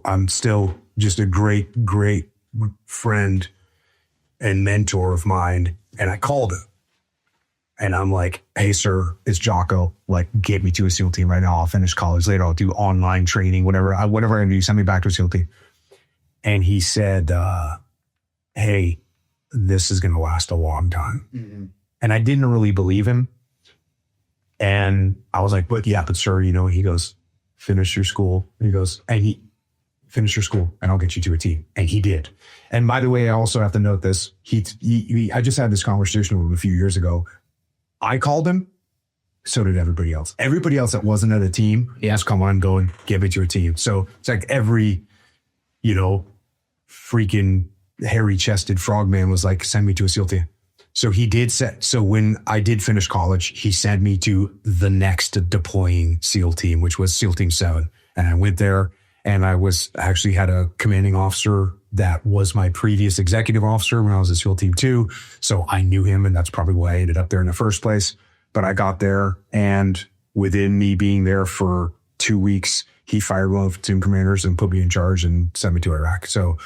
I'm still just a great, great friend and mentor of mine. And I called him. And I'm like, hey, sir, it's Jocko. Like, get me to a SEAL team right now. I'll finish college later. I'll do online training, whatever I do, send me back to a SEAL team. And he said, hey, this is going to last a long time. Mm-hmm. And I didn't really believe him. And I was like, but sir, he goes, finish your school. And he goes, finish your school and I'll get you to a team. And he did. And by the way, I also have to note this. I just had this conversation with him a few years ago. I called him. So did everybody else. Everybody else that wasn't at a team was come on, go and give it to a team. So it's like every, freaking hairy-chested frogman was like, send me to a SEAL team. So he did so when I did finish college, he sent me to the next deploying SEAL team, which was SEAL Team 7. And I went there and I actually had a commanding officer that was my previous executive officer when I was at SEAL Team 2. So I knew him and that's probably why I ended up there in the first place. But I got there and within me being there for 2 weeks, he fired one of the platoon commanders and put me in charge and sent me to Iraq. So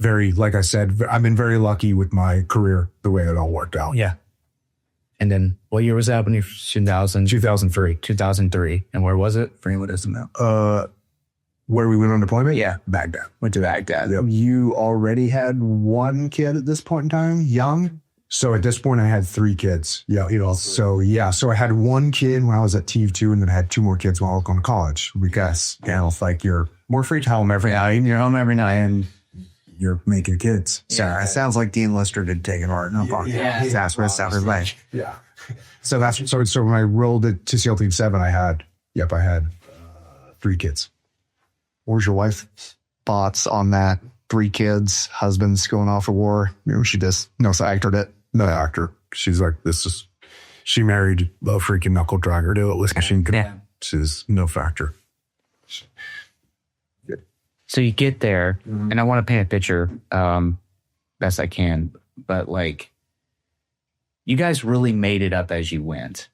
like I said, I've been very lucky with my career, the way it all worked out. Yeah. And then what year was that when you 2003. 2003. And where was it? For anyone who doesn't know. Where we went on deployment? Yeah. Baghdad. Went to Baghdad. Yep. You already had one kid at this point in time, young? So at this point I had 3 kids. Yeah. So I had one kid when I was at Team 2 and then I had 2 more kids while I was going to college because, it's like you're more free time every night. You're home every night and you're making kids. So it sounds like Dean Lister did take it hard. No problem. Yeah. He's asked for his life. Yeah. So when I rolled it to SEAL Team 7, I had 3 kids. What was your wife's thoughts on that? 3 kids, husbands going off for war. She just acted it. No actor. She's like, she married a freaking knuckle dragger to it. She's no factor. So you get there, and I want to paint a picture best I can, but like, you guys really made it up as you went.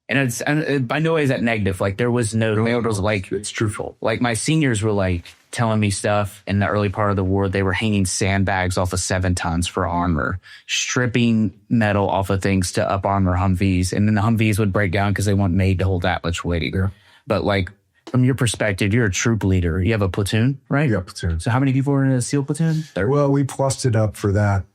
And by no way is that negative. Like, there was it's truthful. Like, my seniors were like telling me stuff in the early part of the war. They were hanging sandbags off of 7 tons for armor, stripping metal off of things to up armor Humvees. And then the Humvees would break down because they weren't made to hold that much weight. Yeah. But like, from your perspective, you're a troop leader. You have a platoon, right? Yeah, platoon. So how many people are in a SEAL platoon? 30? Well, we plussed it up for that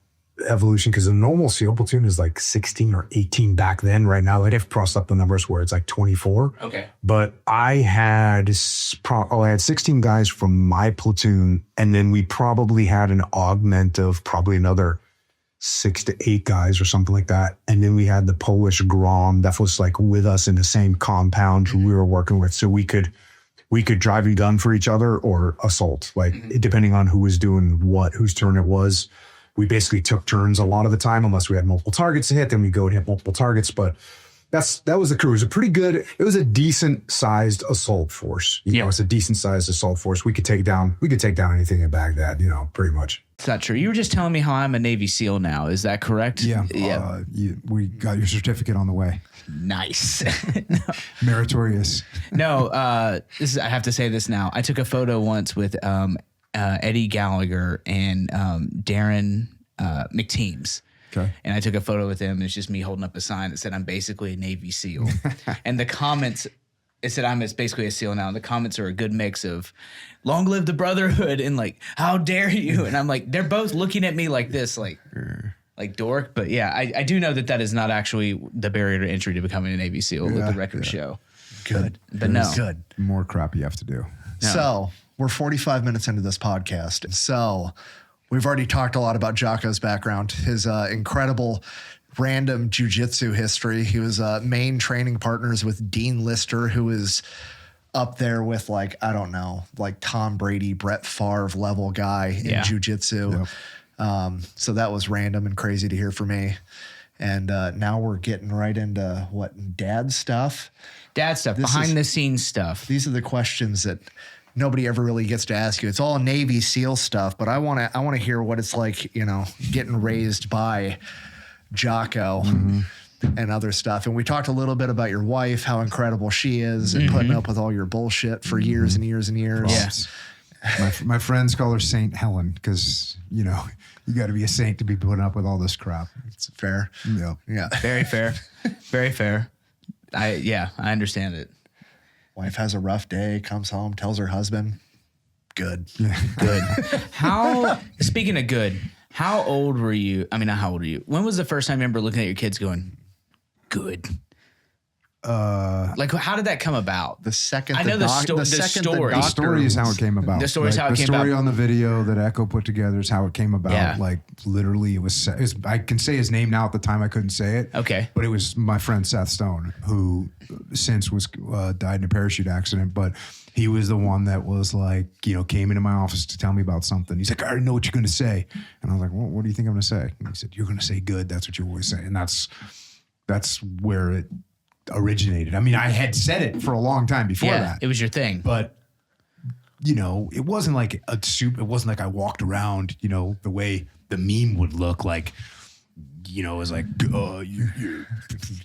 evolution because a normal SEAL platoon is like 16 or 18 back then. Right now, they've plussed up the numbers where it's like 24. Okay. But I had 16 guys from my platoon, and then we probably had an augment of probably another 6 to 8 guys or something like that. And then we had the Polish Grom that was like with us in the same compound we were working with. So we could drive a gun for each other or assault, like depending on who was doing what, whose turn it was. We basically took turns a lot of the time, unless we had multiple targets to hit, then we go and hit multiple targets. But that was the crew. It was a decent sized assault force. It's a decent sized assault force. We could take down anything in Baghdad, pretty much. It's not true. You were just telling me how I'm a Navy SEAL now. Is that correct? Yeah. We got your certificate on the way. Nice. Meritorious. No, I have to say this now. I took a photo once with Eddie Gallagher and Darren McTeams. Okay. And I took a photo with him, and it's just me holding up a sign that said, I'm basically a Navy SEAL. And the comments, it said, I'm basically a SEAL now. And the comments are a good mix of long live the brotherhood and like, how dare you? And I'm like, they're both looking at me like this, like dork. But yeah, I do know that is not actually the barrier to entry to becoming a Navy SEAL. Let the record show. Good. But no. Good. More crap you have to do. No. So we're 45 minutes into this podcast. So we've already talked a lot about Jocko's background, his incredible random jujitsu history. He was main training partners with Dean Lister, who is up there with like, I don't know, like Tom Brady, Brett Favre level guy in jujitsu. Yep. So that was random and crazy to hear for me. And now we're getting right into what, dad stuff? Dad stuff, behind the scenes stuff. These are the questions that nobody ever really gets to ask you. It's all Navy SEAL stuff, but I want to hear what it's like, you know, getting raised by Jocko and other stuff. And we talked a little bit about your wife, how incredible she is, and putting up with all your bullshit for years and years and years. Yes. My friends call her Saint Helen because, you know, you got to be a saint to be putting up with all this crap. It's fair. Yeah. Yeah. Very fair. Very fair. I understand it. Wife has a rough day, comes home, tells her husband, good. Yeah. Good. Speaking of good, how old were you? I mean, not how old were you? When was the first time you remember looking at your kids going, good? Like, how did that come about? The second I know the story. The story is how it came about. The story is how it came about. The story about. on the video that Echo put together is how it came about. Yeah. Like, literally, it was I can say his name now. At the time, I couldn't say it. Okay. But it was my friend Seth Stone, who since was died in a parachute accident. But he was the one that was like, you know, came into my office to tell me about something. He's like, I already know what you're going to say. And I was like, well, what do you think I'm going to say? And he said, you're going to say good. That's what you always say. And that's where it originated. I mean, I had said it for a long time before that. It was your thing. But, you know, it wasn't like it wasn't like I walked around, you know, the way the meme would look like, you know, it was like,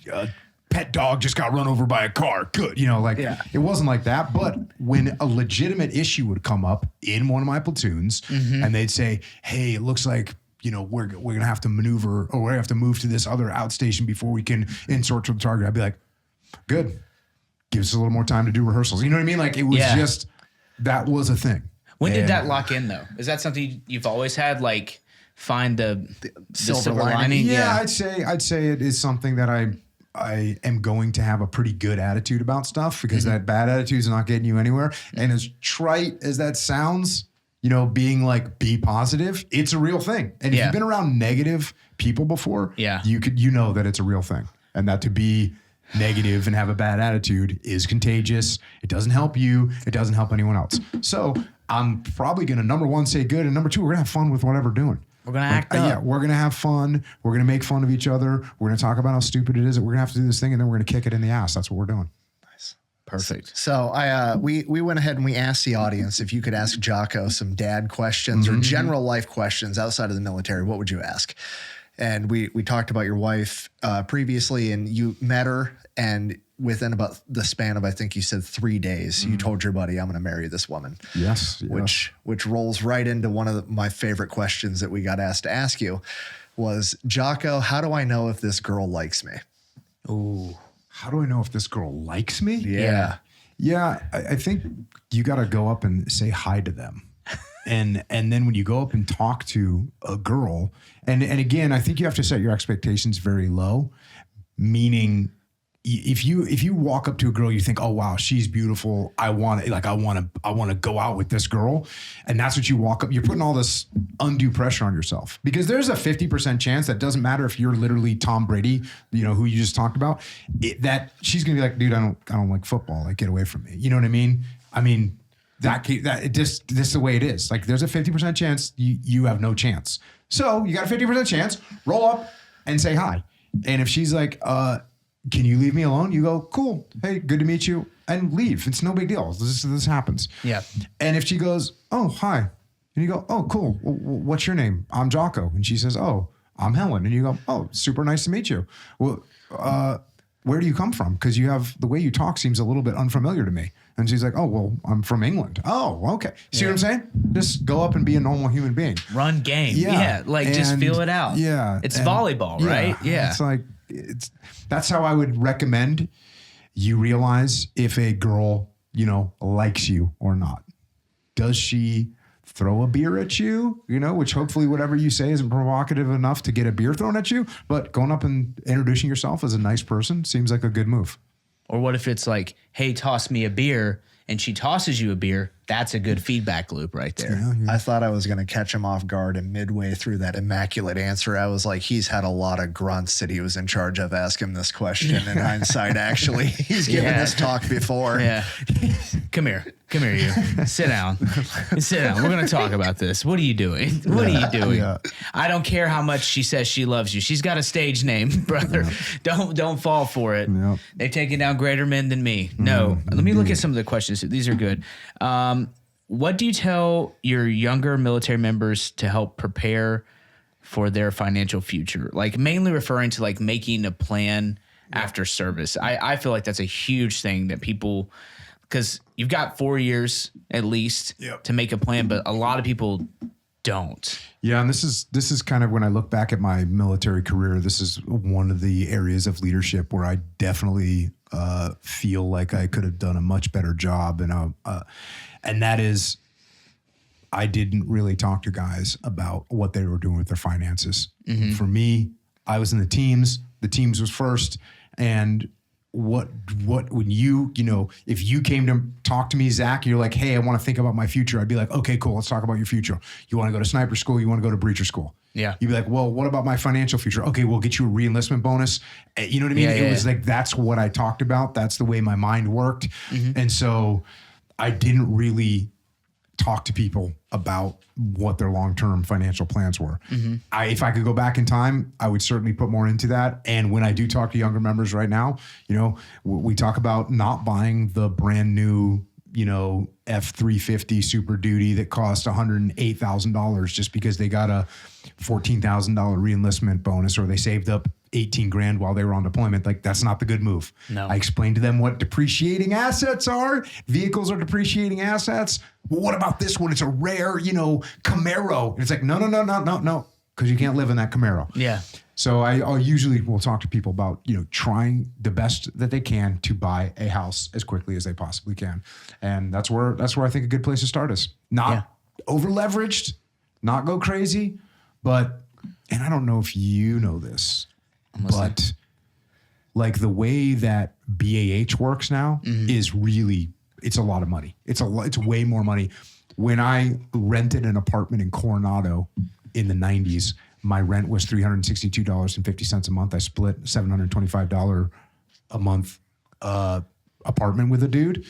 your pet dog just got run over by a car. Good. You know, like it wasn't like that. But when a legitimate issue would come up in one of my platoons and they'd say, hey, it looks like, you know, we're going to have to maneuver or we're going to have to move to this other outstation before we can insert to the target. I'd be like, good. Give us a little more time to do rehearsals. You know what I mean? Like it was just, that was a thing. When did that lock in though? Is that something you've always had? Like find the silver lining? Yeah, I'd say it is something that I am going to have a pretty good attitude about stuff because that bad attitude is not getting you anywhere. And as trite as that sounds, you know, being like, be positive, it's a real thing. And if you've been around negative people before, you know that it's a real thing. And that to be negative and have a bad attitude is contagious. It doesn't help you. It doesn't help anyone else. So I'm probably going to, number one, say good. And number two, we're going to have fun with whatever we're doing. We're going to act up. Yeah, we're going to have fun. We're going to make fun of each other. We're going to talk about how stupid it is that we're going to have to do this thing. And then we're going to kick it in the ass. That's what we're doing. Perfect. So we went ahead and we asked the audience if you could ask Jocko some dad questions or general life questions outside of the military, what would you ask? And we talked about your wife previously, and you met her, and within about the span of, I think you said 3 days, you told your buddy, I'm going to marry this woman. Yes. Which rolls right into one of my favorite questions that we got asked to ask you was, Jocko, how do I know if this girl likes me? Ooh. How do I know if this girl likes me? Yeah. Yeah, I think you got to go up and say hi to them. And then when you go up and talk to a girl, and again, I think you have to set your expectations very low, meaning if you walk up to a girl, you think, oh wow, she's beautiful. I want to go out with this girl. And that's what you walk up, you're putting all this undue pressure on yourself because there's a 50% chance that doesn't matter if you're literally Tom Brady, you know, who you just talked about, that she's going to be like, dude, I don't like football. Like, get away from me. You know what I mean? I mean, this is the way it is. Like there's a 50% chance you have no chance. So you got a 50% chance, roll up and say hi. And if she's like, can you leave me alone? You go, cool. Hey, good to meet you. And leave. It's no big deal. This happens. Yeah. And if she goes, oh, hi. And you go, oh, cool. What's your name? I'm Jocko. And she says, oh, I'm Helen. And you go, oh, super nice to meet you. Well, where do you come from? Because the way you talk seems a little bit unfamiliar to me. And she's like, oh, well, I'm from England. Oh, okay. See what I'm saying? Just go up and be a normal human being. Run game. Yeah. Just feel it out. Yeah. It's volleyball, right? Yeah. It's like, that's how I would recommend you realize if a girl, you know, likes you or not. Does she throw a beer at you? You know, which hopefully whatever you say isn't provocative enough to get a beer thrown at you, but going up and introducing yourself as a nice person seems like a good move. Or what if it's like, hey, toss me a beer, and she tosses you a beer, that's a good feedback loop right there. I thought I was going to catch him off guard, and midway through that immaculate answer, I was like, he's had a lot of grunts that he was in charge of. Ask him this question. In hindsight, actually, he's given this talk before. Yeah. Come here, you. Sit down. Sit down. We're going to talk about this. What are you doing? What are you doing? Yeah. I don't care how much she says she loves you. She's got a stage name, brother. Don't fall for it. Yep. They've taken down greater men than me. No. Let me look at some of the questions. These are good. What do you tell your younger military members to help prepare for their financial future? Like mainly referring to like making a plan after service. I feel like that's a huge thing that people, because you've got 4 years at least to make a plan, but a lot of people don't. Yeah, and this is kind of when I look back at my military career, this is one of the areas of leadership where I definitely feel like I could have done a much better job, and that is I didn't really talk to guys about what they were doing with their finances. For me, I was in the teams. The teams was first, and what when you if you came to talk to me, Zach, you're like, hey, I want to think about my future. I'd be like, okay, cool. Let's talk about your future. You want to go to sniper school? You want to go to breacher school? Yeah. You'd be like, well, what about my financial future? Okay, we'll get you a re-enlistment bonus. You know what I mean? It was like, that's what I talked about. That's the way my mind worked. And so I didn't really talk to people about what their long-term financial plans were. If I could go back in time, I would certainly put more into that. And when I do talk to younger members right now, we talk about not buying the brand new, F-350 Super Duty that cost $108,000 just because they got a $14,000 re-enlistment bonus, or they saved up 18 grand while they were on deployment. Like, that's not the good move. No. I explained to them what depreciating assets are. Vehicles are depreciating assets. Well, what about this one? It's a rare, Camaro. And it's like, no, because you can't live in that Camaro. Yeah. So I'll usually will talk to people about, trying the best that they can to buy a house as quickly as they possibly can. And that's where I think a good place to start is. Not over leveraged, not go crazy, but, and I don't know if you know this, but like the way that BAH works now is really, it's a lot of money. It's way more money. When I rented an apartment in Coronado in the 90s, my rent was $362.50 a month. I split $725 a month apartment with a dude.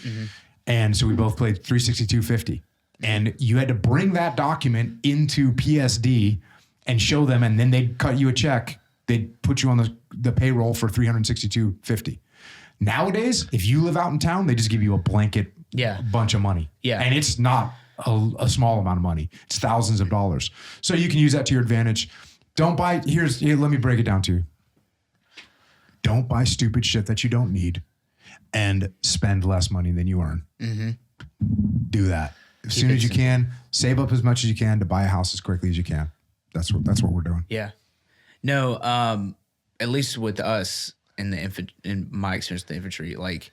And so we both paid $362.50. And you had to bring that document into PSD and show them, and then they'd cut you a check. They'd put you on the payroll for $362.50. Nowadays, if you live out in town, they just give you a blanket bunch of money. Yeah. And it's not a small amount of money. It's thousands of dollars. So you can use that to your advantage. Don't buy, here, let me break it down to you. Don't buy stupid shit that you don't need and spend less money than you earn. Do that. As soon as you can, save up as much as you can to buy a house as quickly as you can. That's what we're doing. Yeah. No, at least with us in my experience with the infantry, like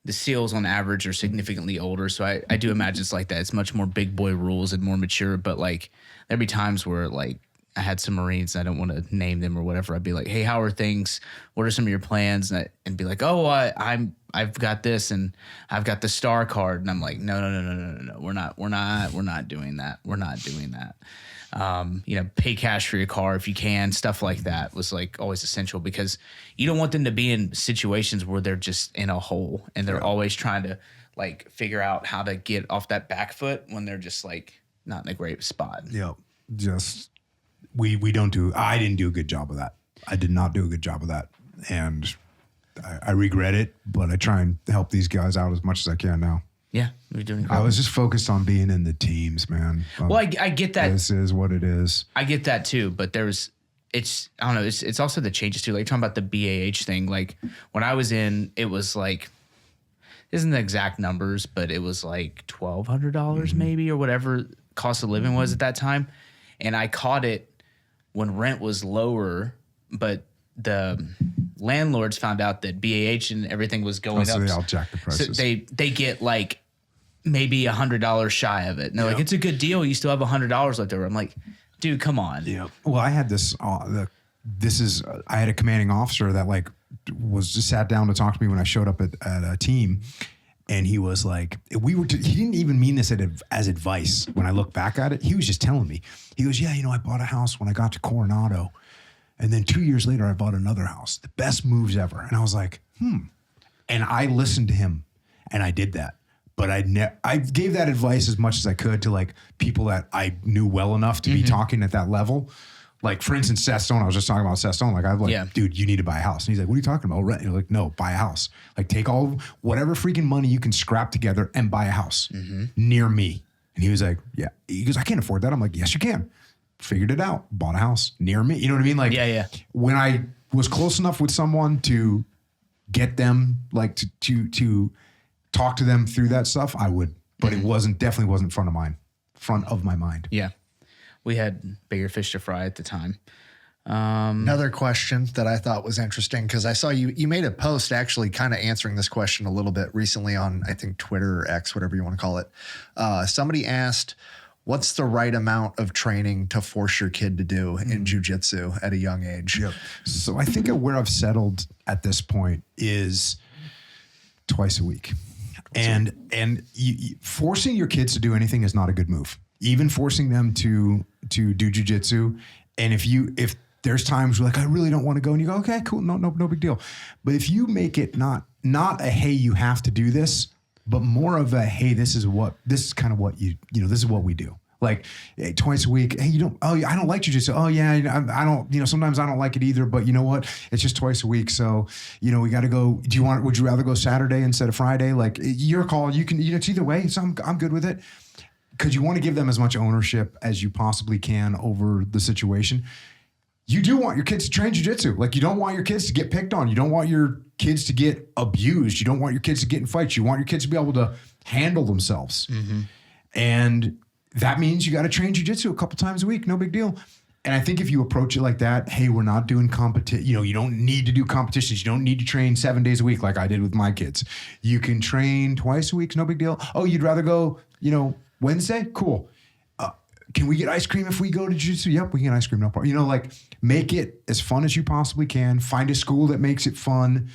the SEALs on average are significantly older. So I do imagine it's like that. It's much more big boy rules and more mature, but like there'd be times where like I had some Marines, I don't want to name them or whatever. I'd be like, hey, how are things? What are some of your plans? And be like, oh, I've got this and I've got the star card. And I'm like, no. We're not doing that. We're not doing that. Pay cash for your car if you can. Stuff like that was like always essential, because you don't want them to be in situations where they're just in a hole and they're always trying to like figure out how to get off that back foot when they're just like not in a great spot. Yep. Just I didn't do a good job of that. I did not do a good job of that. And I regret it, but I try and help these guys out as much as I can now. Yeah, you're doing great. I was just focused on being in the teams, man. Well, I get that. This is what it is. I get that too, but I don't know. It's also the changes too. Like talking about the BAH thing. Like when I was in, it was like, isn't the exact numbers, but it was like $1,200 maybe, or whatever cost of living was at that time. And I caught it when rent was lower, but the landlords found out that BAH and everything was going up. So they all jack the prices. So they get like maybe $100 shy of it. And they're like, it's a good deal. You still have $100 left over. I'm like, dude, come on. Yeah. Well, I had this, I had a commanding officer that like was just sat down to talk to me when I showed up at a team. And he was like, he didn't even mean this as advice. When I look back at it, he was just telling me, he goes, yeah, I bought a house when I got to Coronado. And then 2 years later, I bought another house. The best moves ever. And I was like, And I listened to him and I did that. But I gave that advice as much as I could to like people that I knew well enough to be talking at that level. Like, for instance, Seth Stone, I was just talking about Seth Stone. Like, I'm like, dude, you need to buy a house. And he's like, what are you talking about? Rent? And you're like, no, buy a house. Like, take whatever freaking money you can scrap together and buy a house near me. And he was like, yeah. He goes, I can't afford that. I'm like, yes, you can. Figured it out. Bought a house near me. You know what I mean? Like, when I was close enough with someone to get them, like, to talk to them through that stuff, I would. But it definitely wasn't front of my mind. Yeah. We had bigger fish to fry at the time. Another question that I thought was interesting, because I saw you made a post actually kind of answering this question a little bit recently on, I think, Twitter or X, whatever you want to call it. Somebody asked, what's the right amount of training to force your kid to do in jiu-jitsu at a young age? Yep. So I think where I've settled at this point is twice a week. And forcing your kids to do anything is not a good move. Even forcing them to do jiu-jitsu. And if there's times where like, I really don't want to go, and you go, okay, cool. No big deal. But if you make it not a, hey, you have to do this, but more of a, hey, this is kind of what this is what we do. Like, hey, twice a week. Hey, I don't like jiu-jitsu. Oh yeah. I don't, sometimes I don't like it either, but you know what? It's just twice a week. So, we got to go. Would you rather go Saturday instead of Friday? Like, your call, you can, it's either way. So I'm good with it. Because you want to give them as much ownership as you possibly can over the situation. You do want your kids to train jiu-jitsu. Like, you don't want your kids to get picked on. You don't want your kids to get abused. You don't want your kids to get in fights. You want your kids to be able to handle themselves. And that means you got to train jiu-jitsu a couple times a week. No big deal. And I think if you approach it like that, hey, we're not doing competition. You don't need to do competitions. You don't need to train 7 days a week like I did with my kids. You can train twice a week. No big deal. Oh, you'd rather go, Wednesday? Cool. Can we get ice cream if we go to jiu-jitsu? Yep, we can get ice cream. No problem. Like, make it as fun as you possibly can. Find a school that makes it fun.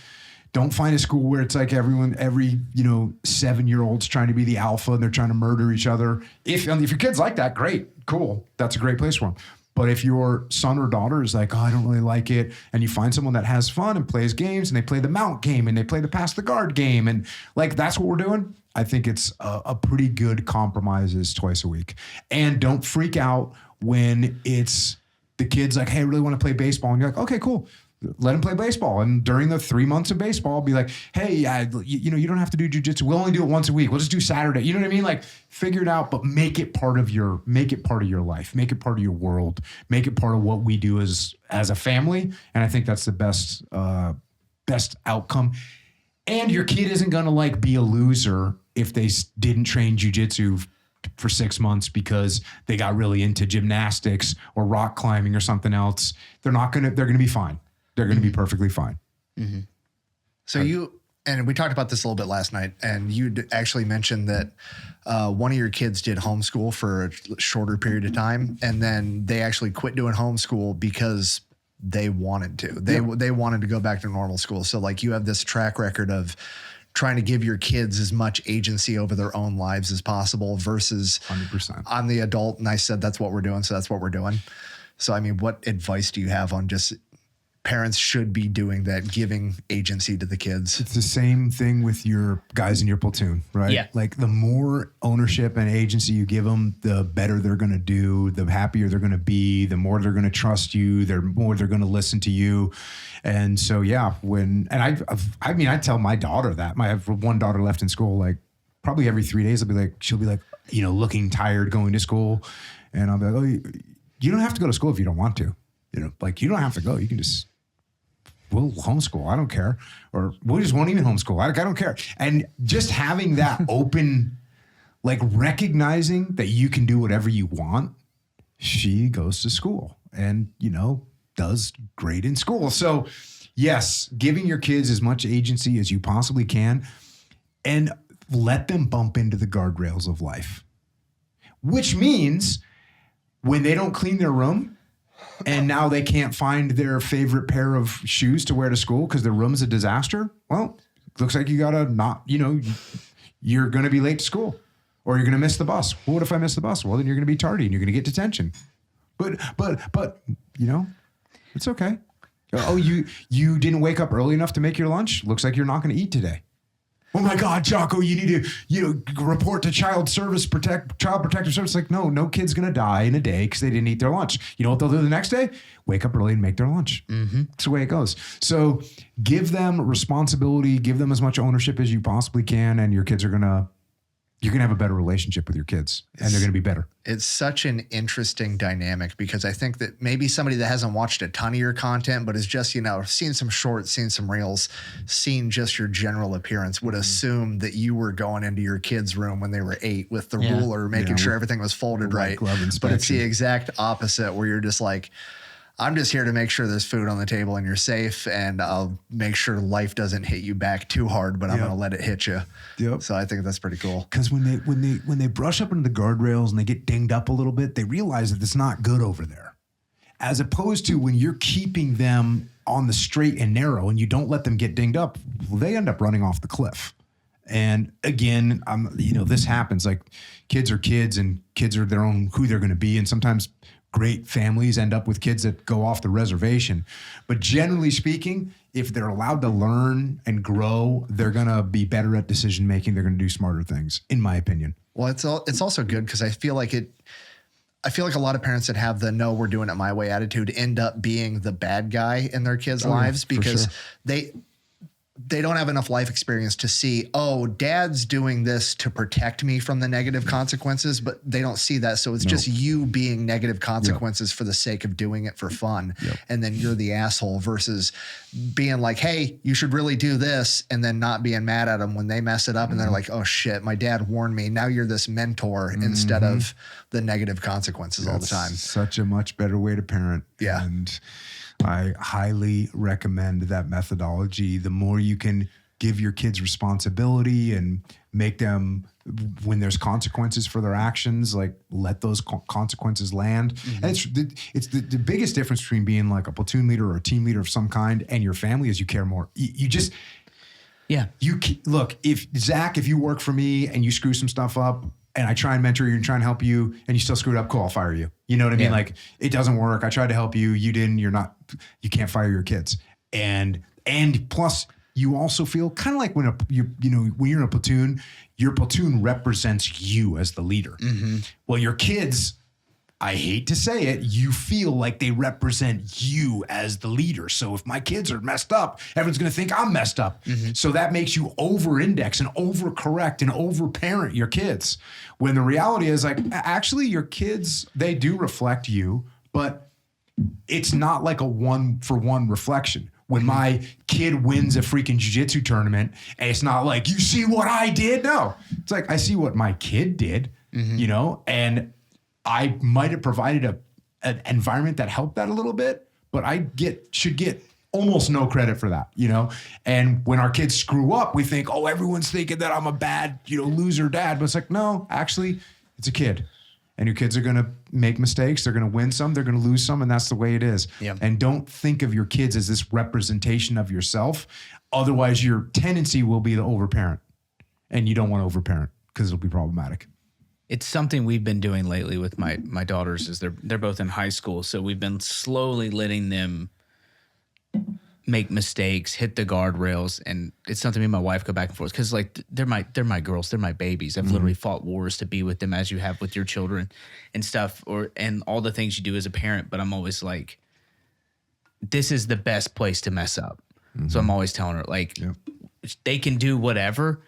Don't find a school where it's like every 7-year-old's trying to be the alpha and they're trying to murder each other. If your kid's like that, great, cool. That's a great place for them. But if your son or daughter is like, oh, I don't really like it, and you find someone that has fun and plays games, and they play the mount game and they play the pass the guard game, and like that's what we're doing, I think it's a pretty good compromise is twice a week. And don't freak out when it's the kid's like, hey, I really want to play baseball. And you're like, okay, cool. Let him play baseball. And during the 3 months of baseball, be like, hey, you don't have to do jiu-jitsu. We'll only do it once a week. We'll just do Saturday. You know what I mean? Like, figure it out, but make it part of your life. Make it part of your world. Make it part of what we do as a family. And I think that's the best outcome. And your kid isn't going to like be a loser if they didn't train jiu-jitsu for 6 months because they got really into gymnastics or rock climbing or something else. They're going to be fine. They're going to be perfectly fine. So and we talked about this a little bit last night, and you actually mentioned that one of your kids did homeschool for a shorter period of time, and then they actually quit doing homeschool because they wanted to. They wanted to go back to normal school. So like, you have this track record of trying to give your kids as much agency over their own lives as possible versus 100%. I'm the adult and I said that's what we're doing, so that's what we're doing. So I mean, what advice do you have on just parents should be doing that, giving agency to the kids? It's the same thing with your guys in your platoon, right? Yeah. Like, the more ownership and agency you give them, the better they're going to do, the happier they're going to be, the more they're going to trust you, the more they're going to listen to you. And so, yeah, I tell my daughter that. I have one daughter left in school, like probably every 3 days, she'll be like, looking tired going to school. And I'll be like, oh, you don't have to go to school if you don't want to. Like, you don't have to go. You can just, we'll homeschool. I don't care. Or we just won't even homeschool. I don't care. And just having that open, like, recognizing that you can do whatever you want. She goes to school and, does great in school. So yes, giving your kids as much agency as you possibly can and let them bump into the guardrails of life, which means when they don't clean their room, and now they can't find their favorite pair of shoes to wear to school because their room is a disaster. Well, looks like you gotta you're going to be late to school or you're going to miss the bus. Well, what if I miss the bus? Well, then you're going to be tardy and you're going to get detention. But, you know, it's okay. Oh, you didn't wake up early enough to make your lunch? Looks like you're not going to eat today. Oh my God, Jocko, you need to, report to Child Protective Service. Like, no kid's going to die in a day because they didn't eat their lunch. You know what they'll do the next day? Wake up early and make their lunch. Mm-hmm. That's the way it goes. So give them responsibility, give them as much ownership as you possibly can. And your kids you're going to have a better relationship with your kids and they're going to be better. It's such an interesting dynamic because I think that maybe somebody that hasn't watched a ton of your content, but is just, seen some shorts, seen some reels, seen just your general appearance would assume that you were going into your kid's room when they were 8 with the ruler, making sure everything was folded right. But it's the exact opposite where you're just like, I'm just here to make sure there's food on the table and you're safe, and I'll make sure life doesn't hit you back too hard, but I'm going to let it hit you. Yep. So I think that's pretty cool. Because when they brush up into the guardrails and they get dinged up a little bit, they realize that it's not good over there. As opposed to when you're keeping them on the straight and narrow and you don't let them get dinged up, well, they end up running off the cliff. And again, this happens. Like kids are kids and kids are their own who they're going to be, and sometimes great families end up with kids that go off the reservation. But generally speaking, if they're allowed to learn and grow, they're going to be better at decision making. They're going to do smarter things, in my opinion. Well, it's also good because I feel like a lot of parents that have the "no, we're doing it my way" attitude end up being the bad guy in their kids' lives because they don't have enough life experience to see, oh, dad's doing this to protect me from the negative consequences, but they don't see that. So it's just you being negative consequences for the sake of doing it for fun. Yep. And then you're the asshole versus being like, hey, you should really do this. And then not being mad at them when they mess it up. And they're like, oh shit, my dad warned me. Now you're this mentor instead of the negative consequences all the time. Such a much better way to parent. Yeah. And I highly recommend that methodology. The more you can give your kids responsibility and make them, when there's consequences for their actions, like let those consequences land. Mm-hmm. And it's the biggest difference between being like a platoon leader or a team leader of some kind and your family is you care more. You just, look, if you work for me and you screw some stuff up, and I try and mentor you and try and help you and you still screwed up, cool, I'll fire you. You know what I mean? Like it doesn't work. I tried to help you. You didn't, you can't fire your kids. And plus you also feel kind of like when when you're in a platoon, your platoon represents you as the leader. Mm-hmm. Well, your kids, I hate to say it, you feel like they represent you as the leader. So if my kids are messed up, everyone's going to think I'm messed up. Mm-hmm. So that makes you over-index and over-correct and over-parent your kids. When the reality is like, actually your kids, they do reflect you, but it's not like a one-for-one reflection. When my kid wins a freaking jiu-jitsu tournament, and it's not like, you see what I did? No, it's like, I see what my kid did, and I might have provided an environment that helped that a little bit, but I should get almost no credit for that, And when our kids screw up, we think, oh, everyone's thinking that I'm a bad, loser dad. But it's like, no, actually, it's a kid. And your kids are going to make mistakes. They're going to win some. They're going to lose some. And that's the way it is. Yeah. And don't think of your kids as this representation of yourself. Otherwise, your tendency will be to overparent. And you don't want to overparent because it'll be problematic. It's something we've been doing lately with my daughters is they're both in high school. So we've been slowly letting them make mistakes, hit the guardrails. And it's something me and my wife go back and forth because like they're my girls, they're my babies. I've literally fought wars to be with them as you have with your children and stuff and all the things you do as a parent. But I'm always like, this is the best place to mess up. Mm-hmm. So I'm always telling her like, they can do whatever.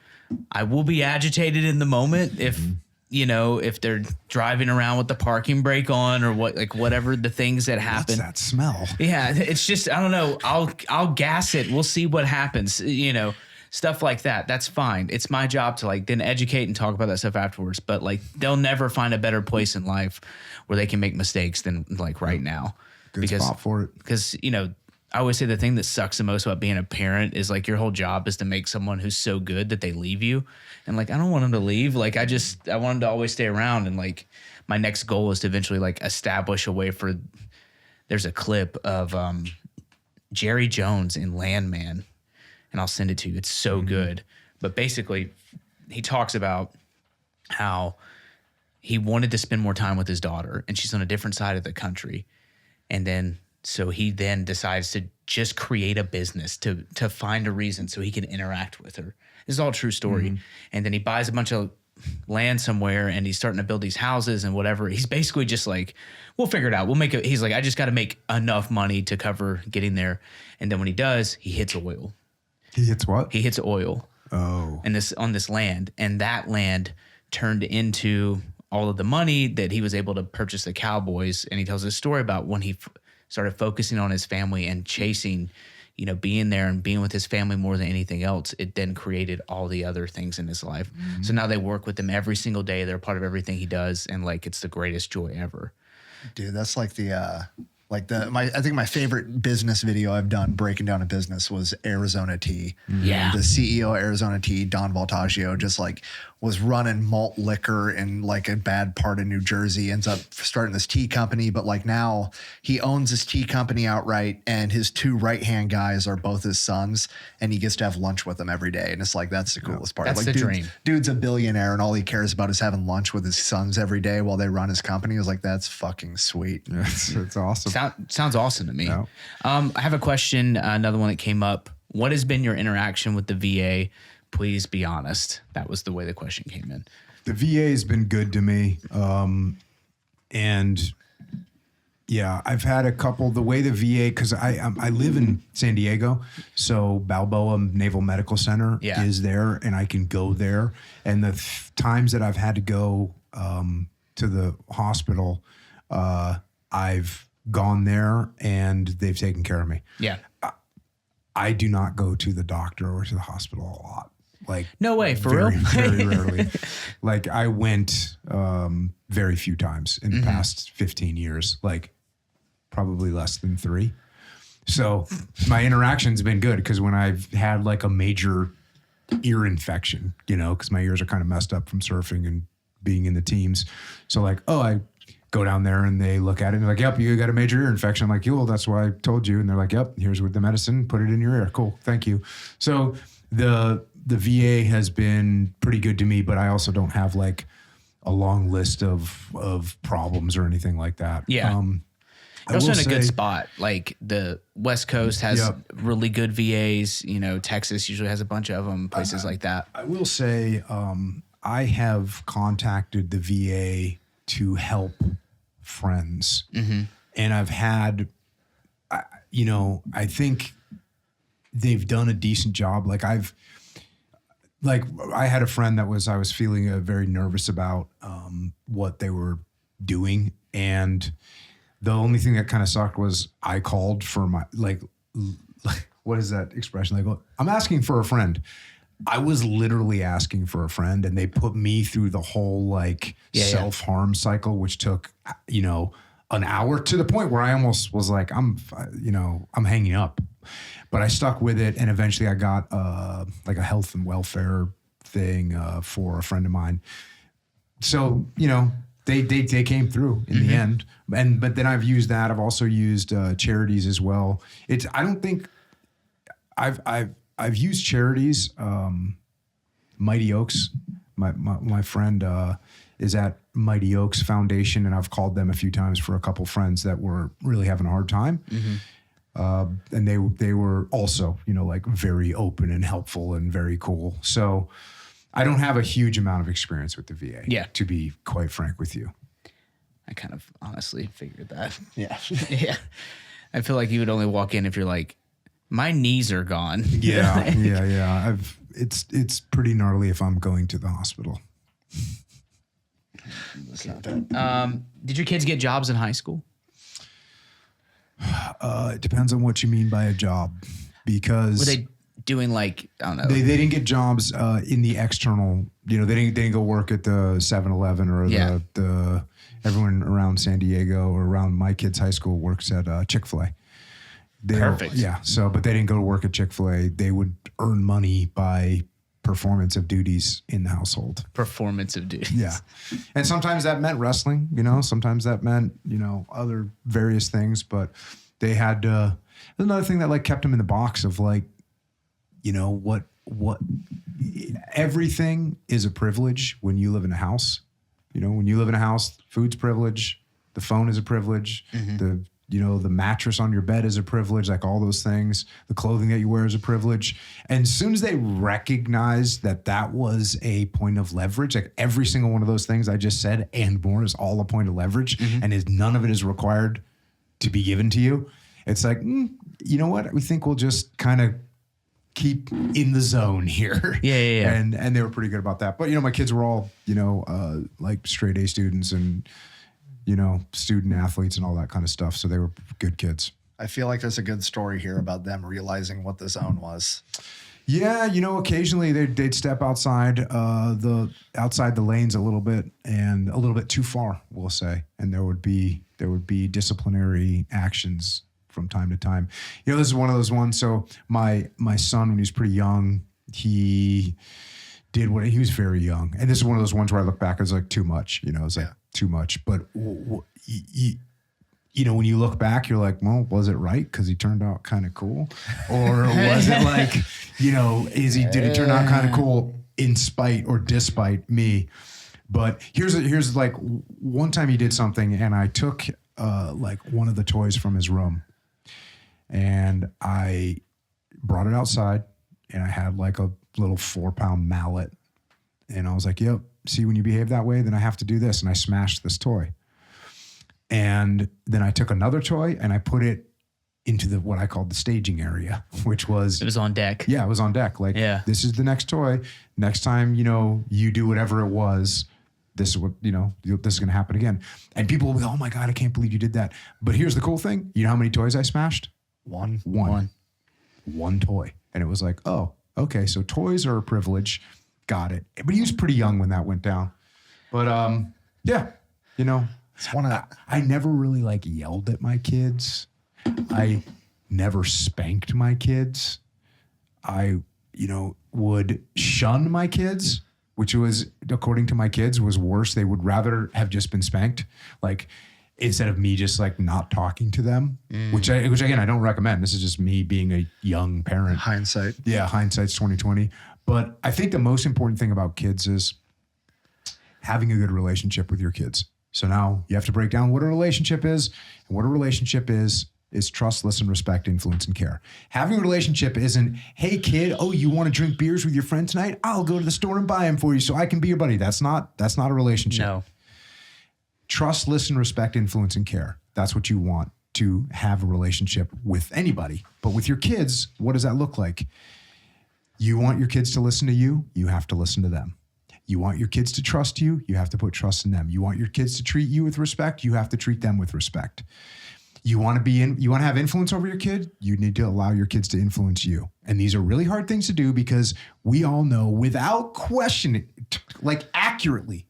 I will be agitated in the moment if if they're driving around with the parking brake on or whatever the things that happen. What's that smell? Yeah, it's just, I don't know. I'll gas it. We'll see what happens. Stuff like that. That's fine. It's my job to then educate and talk about that stuff afterwards. But they'll never find a better place in life where they can make mistakes than right now. Good spot for it. Because, I always say the thing that sucks the most about being a parent is your whole job is to make someone who's so good that they leave you. And I don't want them to leave. I want them to always stay around. And my next goal is to eventually establish a way for, there's a clip of Jerry Jones in Landman, and I'll send it to you. It's so good. But basically he talks about how he wanted to spend more time with his daughter, and she's on a different side of the country. And then, so he then decides to just create a business to find a reason so he can interact with her. This is all a true story. And then he buys a bunch of land somewhere, and he's starting to build these houses and whatever. He's basically just like, we'll figure it out. We'll make it. He's like, I just got to make enough money to cover getting there. And then when he does, he hits oil. He hits what? He hits oil. Oh. And on this land, and that land turned into all of the money that he was able to purchase the cowboys. And he tells this story about when he started focusing on his family and chasing, being there and being with his family more than anything else. It then created all the other things in his life. So now they work with him every single day. They're a part of everything he does. And like, it's the greatest joy ever. Dude, that's like I think my favorite business video I've done breaking down a business was Arizona Tea. Yeah. The CEO of Arizona Tea, Don Voltaggio, just like was running malt liquor in like a bad part of New Jersey, ends up starting this tea company. But like now he owns his tea company outright, and his two right-hand guys are both his sons, and he gets to have lunch with them every day. And it's like, that's the coolest part. That's like, the dream. Dude's a billionaire, and all he cares about is having lunch with his sons every day while they run his company. I was like, that's fucking sweet. It's awesome. Sounds awesome to me. No. I have a question, another one that came up. What has been your interaction with the VA? Please be honest. That was the way the question came in. The VA has been good to me. And yeah, I've had a couple, the way the VA, cause I live in San Diego. So Balboa Naval Medical Center is there, and I can go there. And the times that I've had to go, to the hospital, I've gone there and they've taken care of me. Yeah. I do not go to the doctor or to the hospital a lot. Like, no way, for very, real? very rarely. Like, I went very few times in the past 15 years, like probably less than 3. So my interaction's been good, because when I've had like a major ear infection, because my ears are kind of messed up from surfing and being in the teams. So like, I go down there and they look at it and they're like, yep, you got a major ear infection. I'm like, well, that's why I told you. And they're like, yep, here's with the medicine, put it in your ear. Cool. Thank you. So the VA has been pretty good to me, but I also don't have like a long list of problems or anything like that. Yeah. I also will in a good say- spot. Like the West Coast has really good VAs. Texas usually has a bunch of them, places like that. I will say I have contacted the VA to help friends. And I've had, I think they've done a decent job. Like I had a friend that I was feeling very nervous about what they were doing. And the only thing that kind of sucked was I called for my, like, what is that expression? Like, I'm asking for a friend. I was literally asking for a friend, and they put me through the whole self-harm cycle, which took, an hour, to the point where I almost was like, I'm hanging up. But I stuck with it, and eventually I got like a health and welfare thing for a friend of mine. So, they came through in the end. But then I've used that. I've also used charities as well. I don't think I've used charities. Mighty Oaks, my friend is at Mighty Oaks Foundation, and I've called them a few times for a couple friends that were really having a hard time. And they were also, like very open and helpful and very cool. So I don't have a huge amount of experience with the VA, to be quite frank with you. I kind of honestly figured that. Yeah. Yeah. I feel like you would only walk in if you're like, my knees are gone. Yeah. Yeah. It's pretty gnarly if I'm going to the hospital. Did your kids get jobs in high school? It depends on what you mean by a job, because Were they doing like, I don't know. they didn't get jobs in the external, they didn't go work at the 7-Eleven or the everyone around San Diego or around my kids' high school works at Chick-fil-A. Perfect. Yeah. So, but they didn't go to work at Chick-fil-A. They would earn money by performance of duties in the household. Performance of duties. Yeah. And sometimes that meant wrestling, sometimes that meant, other various things, but they had, another thing that like kept them in the box of like, what everything is a privilege when you live in a house. You know, when you live in a house, food's privilege, the phone is a privilege, the mattress on your bed is a privilege, like all those things, the clothing that you wear is a privilege. And as soon as they recognize that that was a point of leverage, like every single one of those things I just said and more is all a point of leverage, and none of it is required to be given to you. It's like, you know what? We think we'll just kind of keep in the zone here. Yeah. And they were pretty good about that. But, my kids were all, like straight A students and, student athletes and all that kind of stuff. So they were good kids. I feel like there's a good story here about them realizing what the zone was. Yeah, occasionally they'd step outside the lanes a little bit and a little bit too far, we'll say. And there would be disciplinary actions from time to time. This is one of those ones. So my son, when he was pretty young, he did what he was very young. And this is one of those ones where I look back, it's like too much, it's like too much. But when you look back, you're like, well, was it right? Because he turned out kind of cool. Or was it like, did he turn out kind of cool in spite or despite me? But here's like one time he did something and I took like one of the toys from his room and I brought it outside and I had like a little 4-pound mallet. And I was like, yep, see, when you behave that way, then I have to do this. And I smashed this toy. And then I took another toy and I put it into what I called the staging area, which was... It was on deck. Yeah, it was on deck. Like, this is the next toy. Next time, you do whatever it was, this is what, this is going to happen again. And people will be, oh my God, I can't believe you did that. But here's the cool thing. You know how many toys I smashed? One toy. And it was like, oh, okay. So toys are a privilege. Got it. But he was pretty young when that went down. But yeah, it's I never really like yelled at my kids. I never spanked my kids. I, would shun my kids, which was, according to my kids, was worse. They would rather have just been spanked. Like, instead of me just like not talking to them, which again, I don't recommend. This is just me being a young parent. Hindsight. Yeah. Hindsight's 2020. But I think the most important thing about kids is having a good relationship with your kids. So now you have to break down what a relationship is. And what a relationship is trust, listen, respect, influence, and care. Having a relationship isn't, hey kid, oh, you want to drink beers with your friend tonight? I'll go to the store and buy them for you so I can be your buddy. That's not a relationship. No. Trust, listen, respect, influence, and care. That's what you want to have a relationship with anybody. But with your kids, what does that look like? You want your kids to listen to you, you have to listen to them. You want your kids to trust you, you have to put trust in them. You want your kids to treat you with respect, you have to treat them with respect. You want to have influence over your kid, you need to allow your kids to influence you. And these are really hard things to do because we all know without question, like accurately,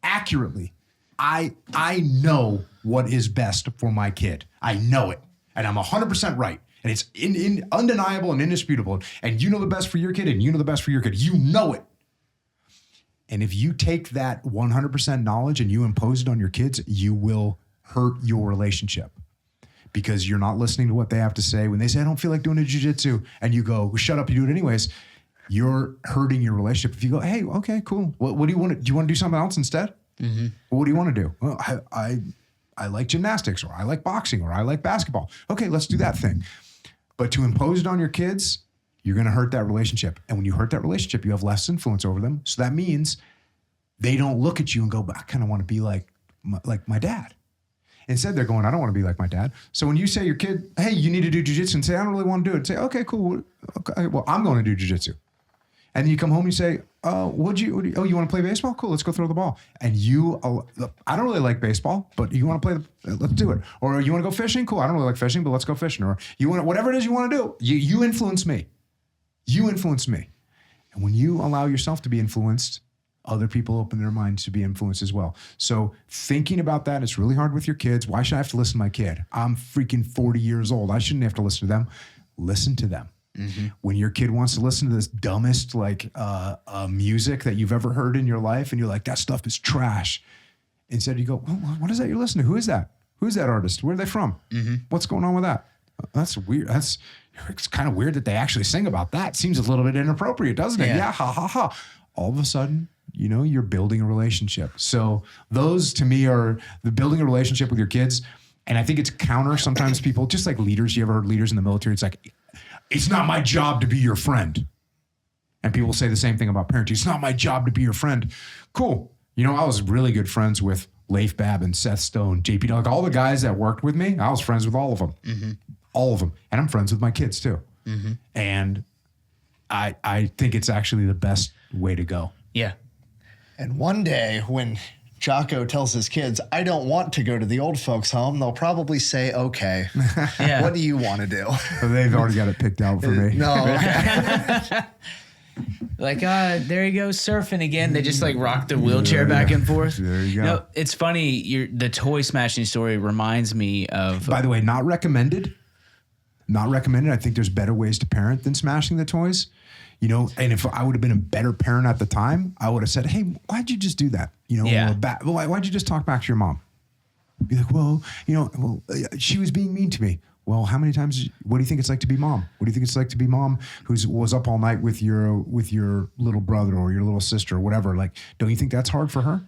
I know what is best for my kid. I know it. And I'm 100% right. And it's undeniable and indisputable. And you know the best for your kid and you know the best for your kid. You know it. And if you take that 100% knowledge and you impose it on your kids, you will hurt your relationship because you're not listening to what they have to say. When they say, I don't feel like doing a jiu-jitsu, and you go, well, shut up, you do it anyways, you're hurting your relationship. If you go, hey, okay, cool. What do you want to do? You want to do something else instead? Mm-hmm. Well, what do you want to do? Well, I like gymnastics, or I like boxing, or I like basketball. Okay, let's do that thing. But to impose it on your kids, you're going to hurt that relationship. And when you hurt that relationship, you have less influence over them. So that means they don't look at you and go, but I kind of want to be like my dad. Instead, they're going, I don't want to be like my dad. So when you say your kid, hey, you need to do jiu-jitsu, and say, I don't really want to do it. Say, okay, cool. Okay, well, I'm going to do jiu-jitsu. And then you come home and you say, you want to play baseball? Cool, let's go throw the ball. And I don't really like baseball, but you want to play, let's do it. Or you want to go fishing? Cool, I don't really like fishing, but let's go fishing. Or you want whatever it is you want to do, you influence me. You influence me. And when you allow yourself to be influenced, other people open their minds to be influenced as well. So thinking about that, it's really hard with your kids. Why should I have to listen to my kid? I'm freaking 40 years old. I shouldn't have to listen to them. Listen to them. Mm-hmm. When your kid wants to listen to this dumbest music that you've ever heard in your life, and you're like, that stuff is trash. Instead you go, oh, what is that you're listening to? Who is that? Who's that artist? Where are they from? Mm-hmm. What's going on with that? That's weird. it's kind of weird that they actually sing about that. Seems a little bit inappropriate, doesn't it? Yeah, ha, ha, ha. All of a sudden, you know, you're building a relationship. So those to me are the building a relationship with your kids. And I think it's counter. Sometimes people, just like leaders, you ever heard leaders in the military? It's like, it's not my job to be your friend. And people say the same thing about parenting. It's not my job to be your friend. Cool. You know, I was really good friends with Leif Babb and Seth Stone, JP Dog, all the guys that worked with me. I was friends with all of them. Mm-hmm. All of them. And I'm friends with my kids too. Mm-hmm. And I think it's actually the best way to go. Yeah. And one day when Jocko tells his kids, I don't want to go to the old folks home, they'll probably say, okay, what do you want to do? They've already got it picked out for me. No, okay. Like, there you go, surfing again. They just like rock the wheelchair back and forth. There you go. No, it's funny. The toy smashing story reminds me of. By the way, not recommended. Not recommended. I think there's better ways to parent than smashing the toys. You know, and if I would have been a better parent at the time, I would have said, hey, why'd you just do that? You know, why'd you just talk back to your mom? Be like, well, you know, she was being mean to me. Well, how many times, what do you think it's like to be mom? What do you think it's like to be mom who was up all night with your little brother or your little sister or whatever? Like, don't you think that's hard for her?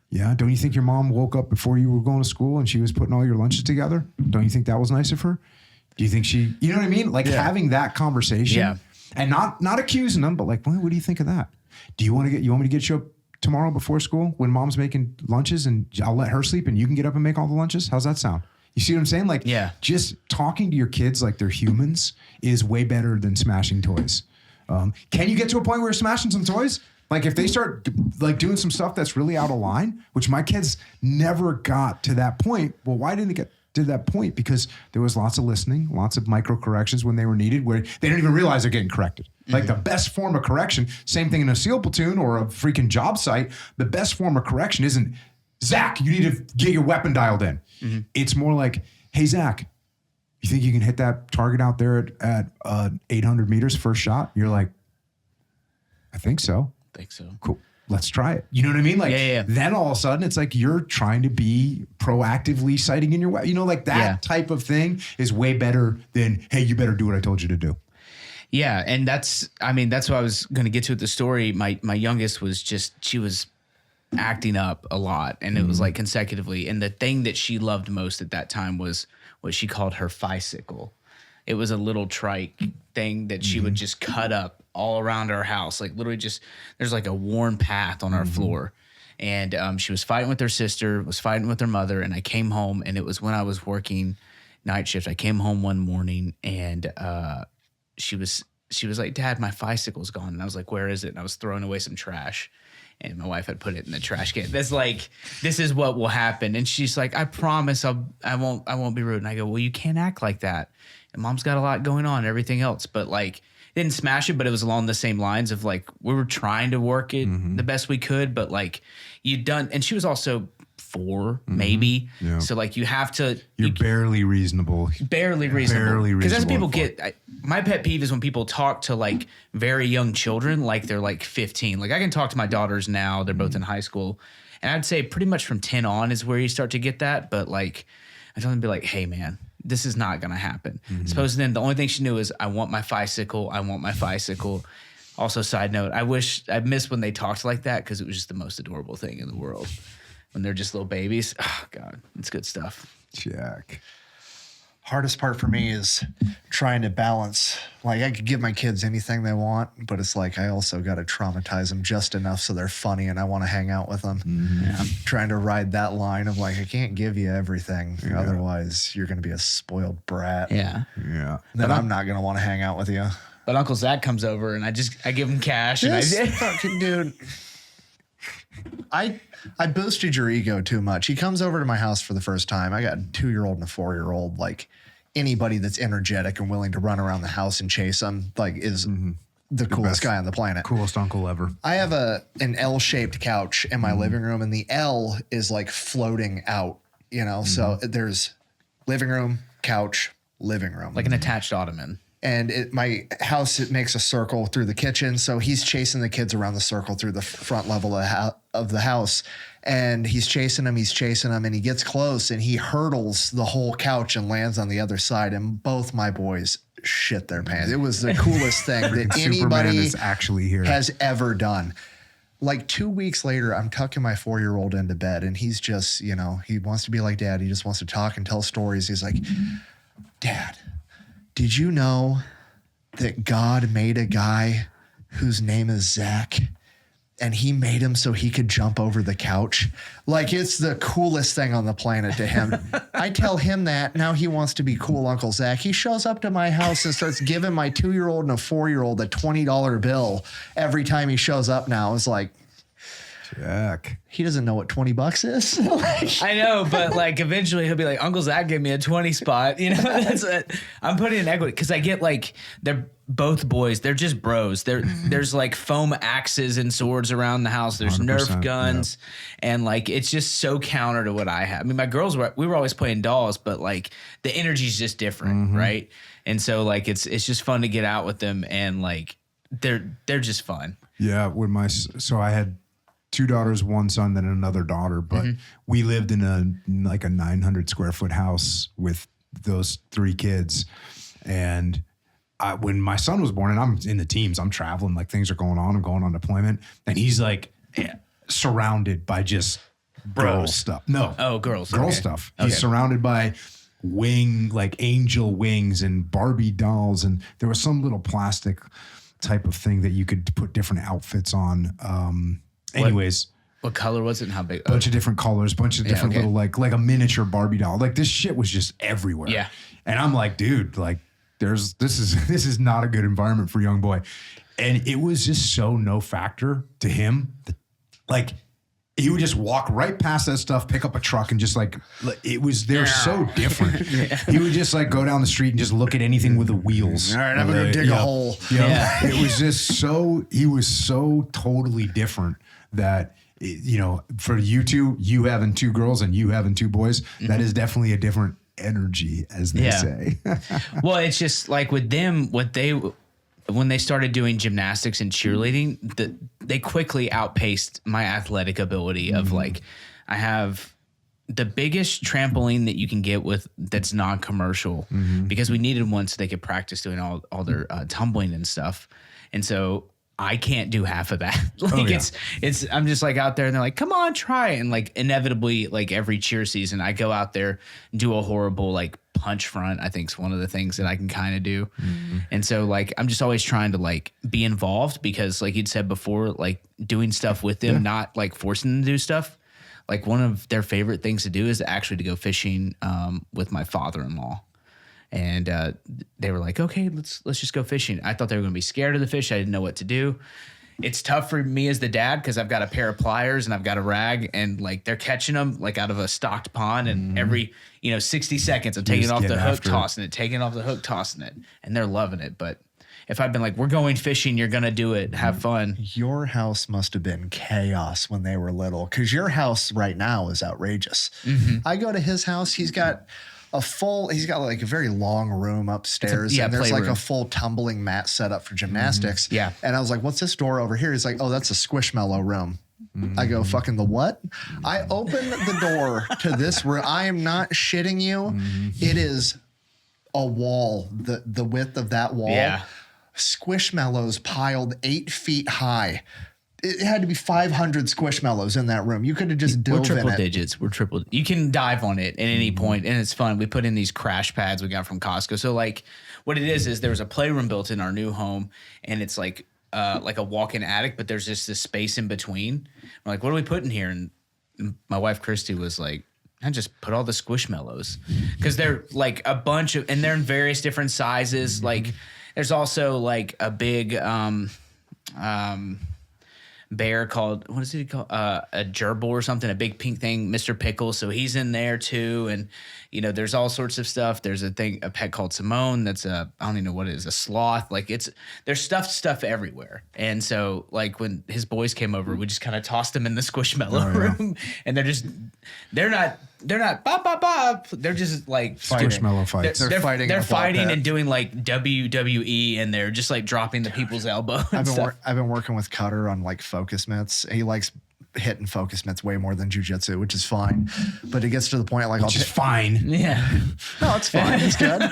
Yeah. Don't you think your mom woke up before you were going to school and she was putting all your lunches together? Don't you think that was nice of her? Do you think she, you know what I mean? Like having that conversation and not accusing them, but like, well, what do you think of that? Do you want me to get you up tomorrow before school when mom's making lunches and I'll let her sleep and you can get up and make all the lunches? How's that sound? You see what I'm saying? Like, just talking to your kids like they're humans is way better than smashing toys. Can you get to a point where you're smashing some toys? Like if they start like doing some stuff that's really out of line, which my kids never got to that point. Well, why didn't they get to that point? Because there was lots of listening, lots of micro corrections when they were needed, where they didn't even realize they're getting corrected. Like the best form of correction, same thing in a SEAL platoon or a freaking job site. The best form of correction isn't, Zach, you need to get your weapon dialed in. Mm-hmm. It's more like, hey, Zach, you think you can hit that target out there at 800 meters first shot? You're like, I think so. Cool. Let's try it. You know what I mean? Like then all of a sudden it's like you're trying to be proactively sighting in your weapon. You know, like that type of thing is way better than, hey, you better do what I told you to do. Yeah. And that's what I was going to get to with the story. My youngest was she was acting up a lot and it was like consecutively. And the thing that she loved most at that time was what she called her bicycle. It was a little trike thing that she would just cut up all around our house. Like literally just, there's like a worn path on our floor. And she was fighting with her sister, was fighting with her mother. And I came home and it was when I was working night shift. I came home one morning and she was like, Dad, my bicycle's gone. And I was like, where is it? And I was throwing away some trash. And my wife had put it in the trash can. That's like, this is what will happen. And she's like, I promise I won't be rude. And I go, well, you can't act like that. And Mom's got a lot going on and everything else. But like, didn't smash it, but it was along the same lines of like, we were trying to work it the best we could. But like and she was also 4 maybe. Yeah. So like you have to. You're barely reasonable. Barely reasonable. Because as people my pet peeve is when people talk to like very young children, like they're like 15. Like I can talk to my daughters now. They're both in high school. And I'd say pretty much from 10 on is where you start to get that. But like, I tell them to be like, hey man, this is not going to happen. Suppose then the only thing she knew is I want my bicycle. I want my bicycle. Also, side note, I miss when they talked like that because it was just the most adorable thing in the world. When they're just little babies. Oh, God, it's good stuff. Jack. Hardest part for me is trying to balance. Like I could give my kids anything they want, but it's like I also got to traumatize them just enough so they're funny and I want to hang out with them. Yeah. I'm trying to ride that line of like I can't give you everything, otherwise you're going to be a spoiled brat. Yeah. Then I'm not going to want to hang out with you. But Uncle Zach comes over and I give him cash. Fucking dude. I boosted your ego too much. He comes over to my house for the first time. I got a 2-year-old and a 4-year-old. Like anybody that's energetic and willing to run around the house and chase them, like is the coolest guy on the planet. Coolest uncle ever. I have an L-shaped couch in my living room, and the L is like floating out. You know, so there's living room, couch, living room, like an attached ottoman. And my house, it makes a circle through the kitchen. So he's chasing the kids around the circle through the front level of the house. And he's chasing them, and he gets close and he hurdles the whole couch and lands on the other side. And both my boys shit their pants. It was the coolest thing that Superman anybody is actually here. has ever done. Like 2 weeks later, I'm tucking my 4-year-old into bed, and he's just, you know, he wants to be like Dad. He just wants to talk and tell stories. He's like, Dad, did you know that God made a guy whose name is Zach? And he made him so he could jump over the couch. Like, it's the coolest thing on the planet to him. I tell him that. Now he wants to be cool Uncle Zach. He shows up to my house and starts giving my 2-year-old and a 4-year-old a $20 bill every time he shows up now. It's like, Jack. he doesn't know what $20 is. Like, I know, but like eventually he'll be like, Uncle Zach gave me a 20 spot. You know, that's I'm putting in equity because I get like they're both boys. They're just bros. There's like foam axes and swords around the house. There's Nerf guns, and like it's just so counter to what I have. I mean, my girls we were always playing dolls, but like the energy's just different, right? And so like it's just fun to get out with them, and like they're just fun. Yeah, with so I had 2 daughters, 1 son, then another daughter. But we lived in a 900 square foot house with those 3 kids. And when my son was born, and I'm in the teams, I'm traveling, like things are going on. I'm going on deployment, and he's like surrounded by just girl stuff. No, Girl stuff. He's surrounded by like angel wings and Barbie dolls, and there was some little plastic type of thing that you could put different outfits on. Anyways, what color was it and how big? Bunch of different colors, bunch of different little like a miniature Barbie doll. Like this shit was just everywhere. Yeah. And I'm like, dude, like this is not a good environment for a young boy. And it was just so no factor to him. Like he would just walk right past that stuff, pick up a truck, and just like they're so different. He would just like go down the street and just look at anything with the wheels. all right, I'm gonna dig a hole. Yeah. It was just he was so totally different that, you know, for you two, you having 2 girls and you having 2 boys, that is definitely a different energy, as they say. Well, it's just like with them, when they started doing gymnastics and cheerleading, they quickly outpaced my athletic ability of like, I have the biggest trampoline that you can get that's non-commercial because we needed one so they could practice doing all their tumbling and stuff. And so I can't do half of that. Like it's I'm just like out there and they're like, come on, try it. And like inevitably, like every cheer season, I go out there and do a horrible like punch front. I think is one of the things that I can kind of do. And so like I'm just always trying to like be involved because like you'd said before, like doing stuff with them, not like forcing them to do stuff. Like one of their favorite things to do is actually to go fishing with my father-in-law. And they were like, okay, let's just go fishing. I thought they were going to be scared of the fish. I didn't know what to do. It's tough for me as the dad because I've got a pair of pliers and I've got a rag and like they're catching them like out of a stocked pond and every 60 seconds I'm taking it off the hook, tossing it, taking it off the hook, tossing it, and they're loving it. But if I've been like, we're going fishing, you're going to do it, have fun. Your house must have been chaos when they were little because your house right now is outrageous. I go to his house, he's got like a very long room upstairs and there's like a full tumbling mat set up for gymnastics. Yeah. And I was like, what's this door over here? He's like, oh, that's a Squishmallow room. I go, fucking the what? I open the door to this room. I am not shitting you. It is a wall, the width of that wall. Yeah. Squishmallows piled 8 feet high. It had to be 500 Squishmallows in that room. You could have just dove in it. We're triple digits. You can dive on it at any point, and it's fun. We put in these crash pads we got from Costco. So like what it is there was a playroom built in our new home, and it's like a walk-in attic, but there's just this space in between. We're like, what do we put in here? And my wife Christy was like, I just put all the Squishmallows because they're like a bunch of, and they're in various different sizes. Like there's also like a big bear called, what is it called? A gerbil or something, a big pink thing, Mr. Pickle. So he's in there too. And, there's all sorts of stuff. There's a pet called Simone. That's I don't even know what it is, a sloth. Like there's stuff everywhere. And so like when his boys came over, we just kind of tossed them in the Squishmallow room and they're not bop, bop, bop. They're just like Squishmallow fights. They're fighting and doing like WWE and they're just like dropping the people's elbow. I've been working with Cutter on like focus mitts. hitting focus mitts way more than jujitsu, which is fine. But it gets to the point like Which is fine. Yeah. no, it's fine. It's good.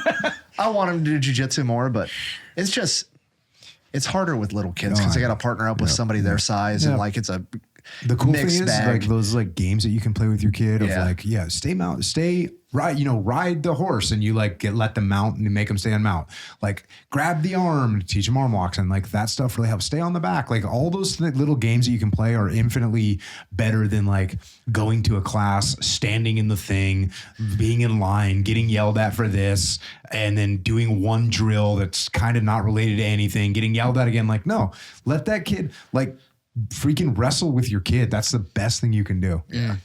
I want him to do jujitsu more, but it's harder with little kids because they got to partner up with somebody their size and like it's a the cool thing mixed is bag. like those like games that you can play with your kid of Yeah. like ride the horse and you like let them mount and make them stay on mount, like grab the arm, teach them arm locks, and like that stuff really helps. Stay on the back, like all those little games that you can play are infinitely better than like going to a class, standing in the thing, being in line, getting yelled at for this, and then doing one drill that's kind of not related to anything, getting yelled at again. Like, no, let that kid like freaking wrestle with your kid. That's the best thing you can do. Yeah.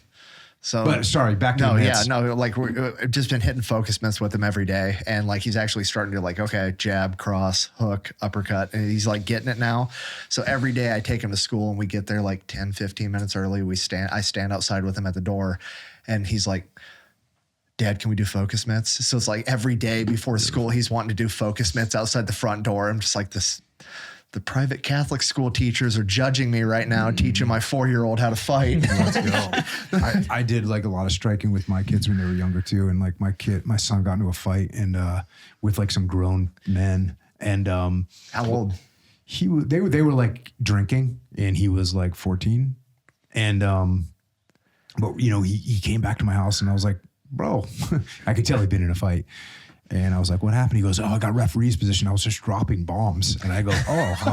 So, But sorry, back to the mitts. like we've just been hitting focus mitts with him every day, and like he's actually starting to like, okay, jab, cross, hook, uppercut, and he's like getting it now. So every day I take him to school, and we get there like 10, 15 minutes early. I stand outside with him at the door, and he's like, Dad, can we do focus mitts? So it's like every day before school, he's wanting to do focus mitts outside the front door. I'm just like this. The private Catholic school teachers are judging me right now, teaching my 4-year-old how to fight. Let's go. I did like a lot of striking with my kids when they were younger too. And like my son got into a fight and with like some grown men. And How old? they were like drinking and he was like 14. And but you know, he came back to my house and I was like, bro, I could tell he'd been in a fight. And I was like, what happened? He goes, oh, I got referee's position. I was just dropping bombs. And I go, oh, I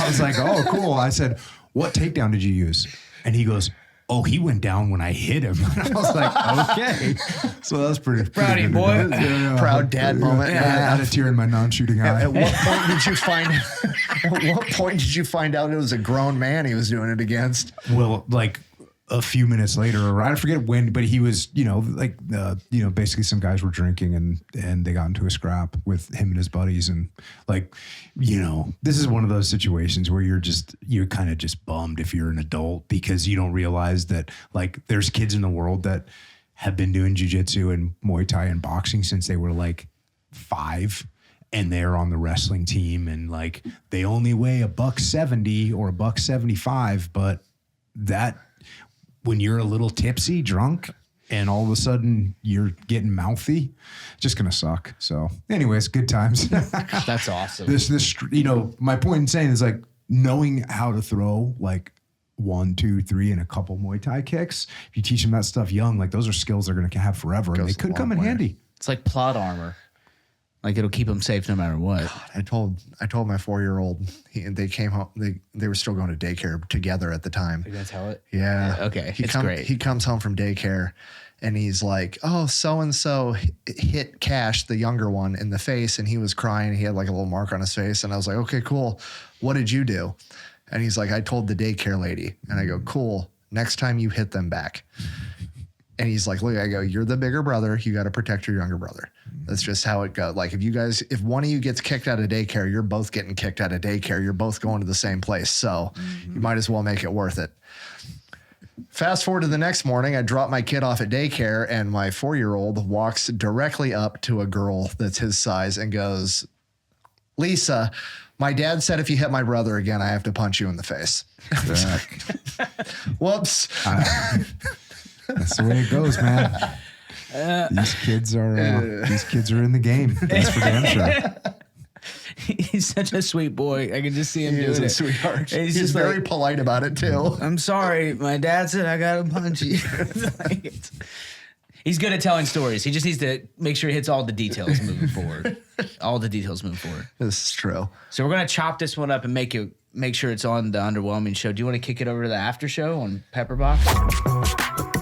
was like, oh, cool. I said, what takedown did you use? And he goes, oh, he went down when I hit him. And I was like, okay. So that was pretty Proud of you, good. boy. Yeah. Proud dad moment. I had a tear in my non-shooting eye. At what point did you find? At what point did you find out it was a grown man he was doing it against? Well, like a few minutes later, or I forget when, but he was, like, basically some guys were drinking and they got into a scrap with him and his buddies. And like, this is one of those situations where you're kind of just bummed if you're an adult because you don't realize that like there's kids in the world that have been doing jiu-jitsu and Muay Thai and boxing since they were like 5. And they're on the wrestling team and like they only weigh $170 or $175, but that when you're a little tipsy, drunk, and all of a sudden you're getting mouthy, it's just gonna suck. So, anyways, good times. That's awesome. This, my point in saying is like knowing how to throw like 1, 2, 3, and a couple Muay Thai kicks. If you teach them that stuff young, like those are skills they're gonna have forever, and they Goes a could come long in way. handy. It's like plot armor. Like it'll keep them safe no matter what. I told my 4-year-old. They came home. They were still going to daycare together at the time. You're gonna tell it? Yeah. Okay, it's great. He comes home from daycare, and he's like, "Oh, so and so hit Cash, the younger one, in the face, and he was crying. He had like a little mark on his face." And I was like, "Okay, cool. What did you do?" And he's like, "I told the daycare lady." And I go, "Cool. Next time you hit them back." And he's like, "Look," I go, "You're the bigger brother. You got to protect your younger brother. That's just how it goes. Like if one of you gets kicked out of daycare, you're both getting kicked out of daycare. You're both going to the same place. So you might as well make it worth it." Fast forward to the next morning, I drop my kid off at daycare, and my 4-year-old walks directly up to a girl that's his size and goes, "Lisa, my dad said if you hit my brother again, I have to punch you in the face." Whoops. That's the way it goes, man. These kids are in the game. That's for damn sure. He's such a sweet boy. I can just see him He doing is a it. sweetheart. He's He's just very like, polite about it too. I'm sorry. My dad said I gotta punch you. He's good at telling stories. He just needs to make sure he hits all the details moving forward. All the details moving forward. This is true. So we're gonna chop this one up and make sure it's on the Underwhelming show. Do you want to kick it over to the after show on Pepperbox?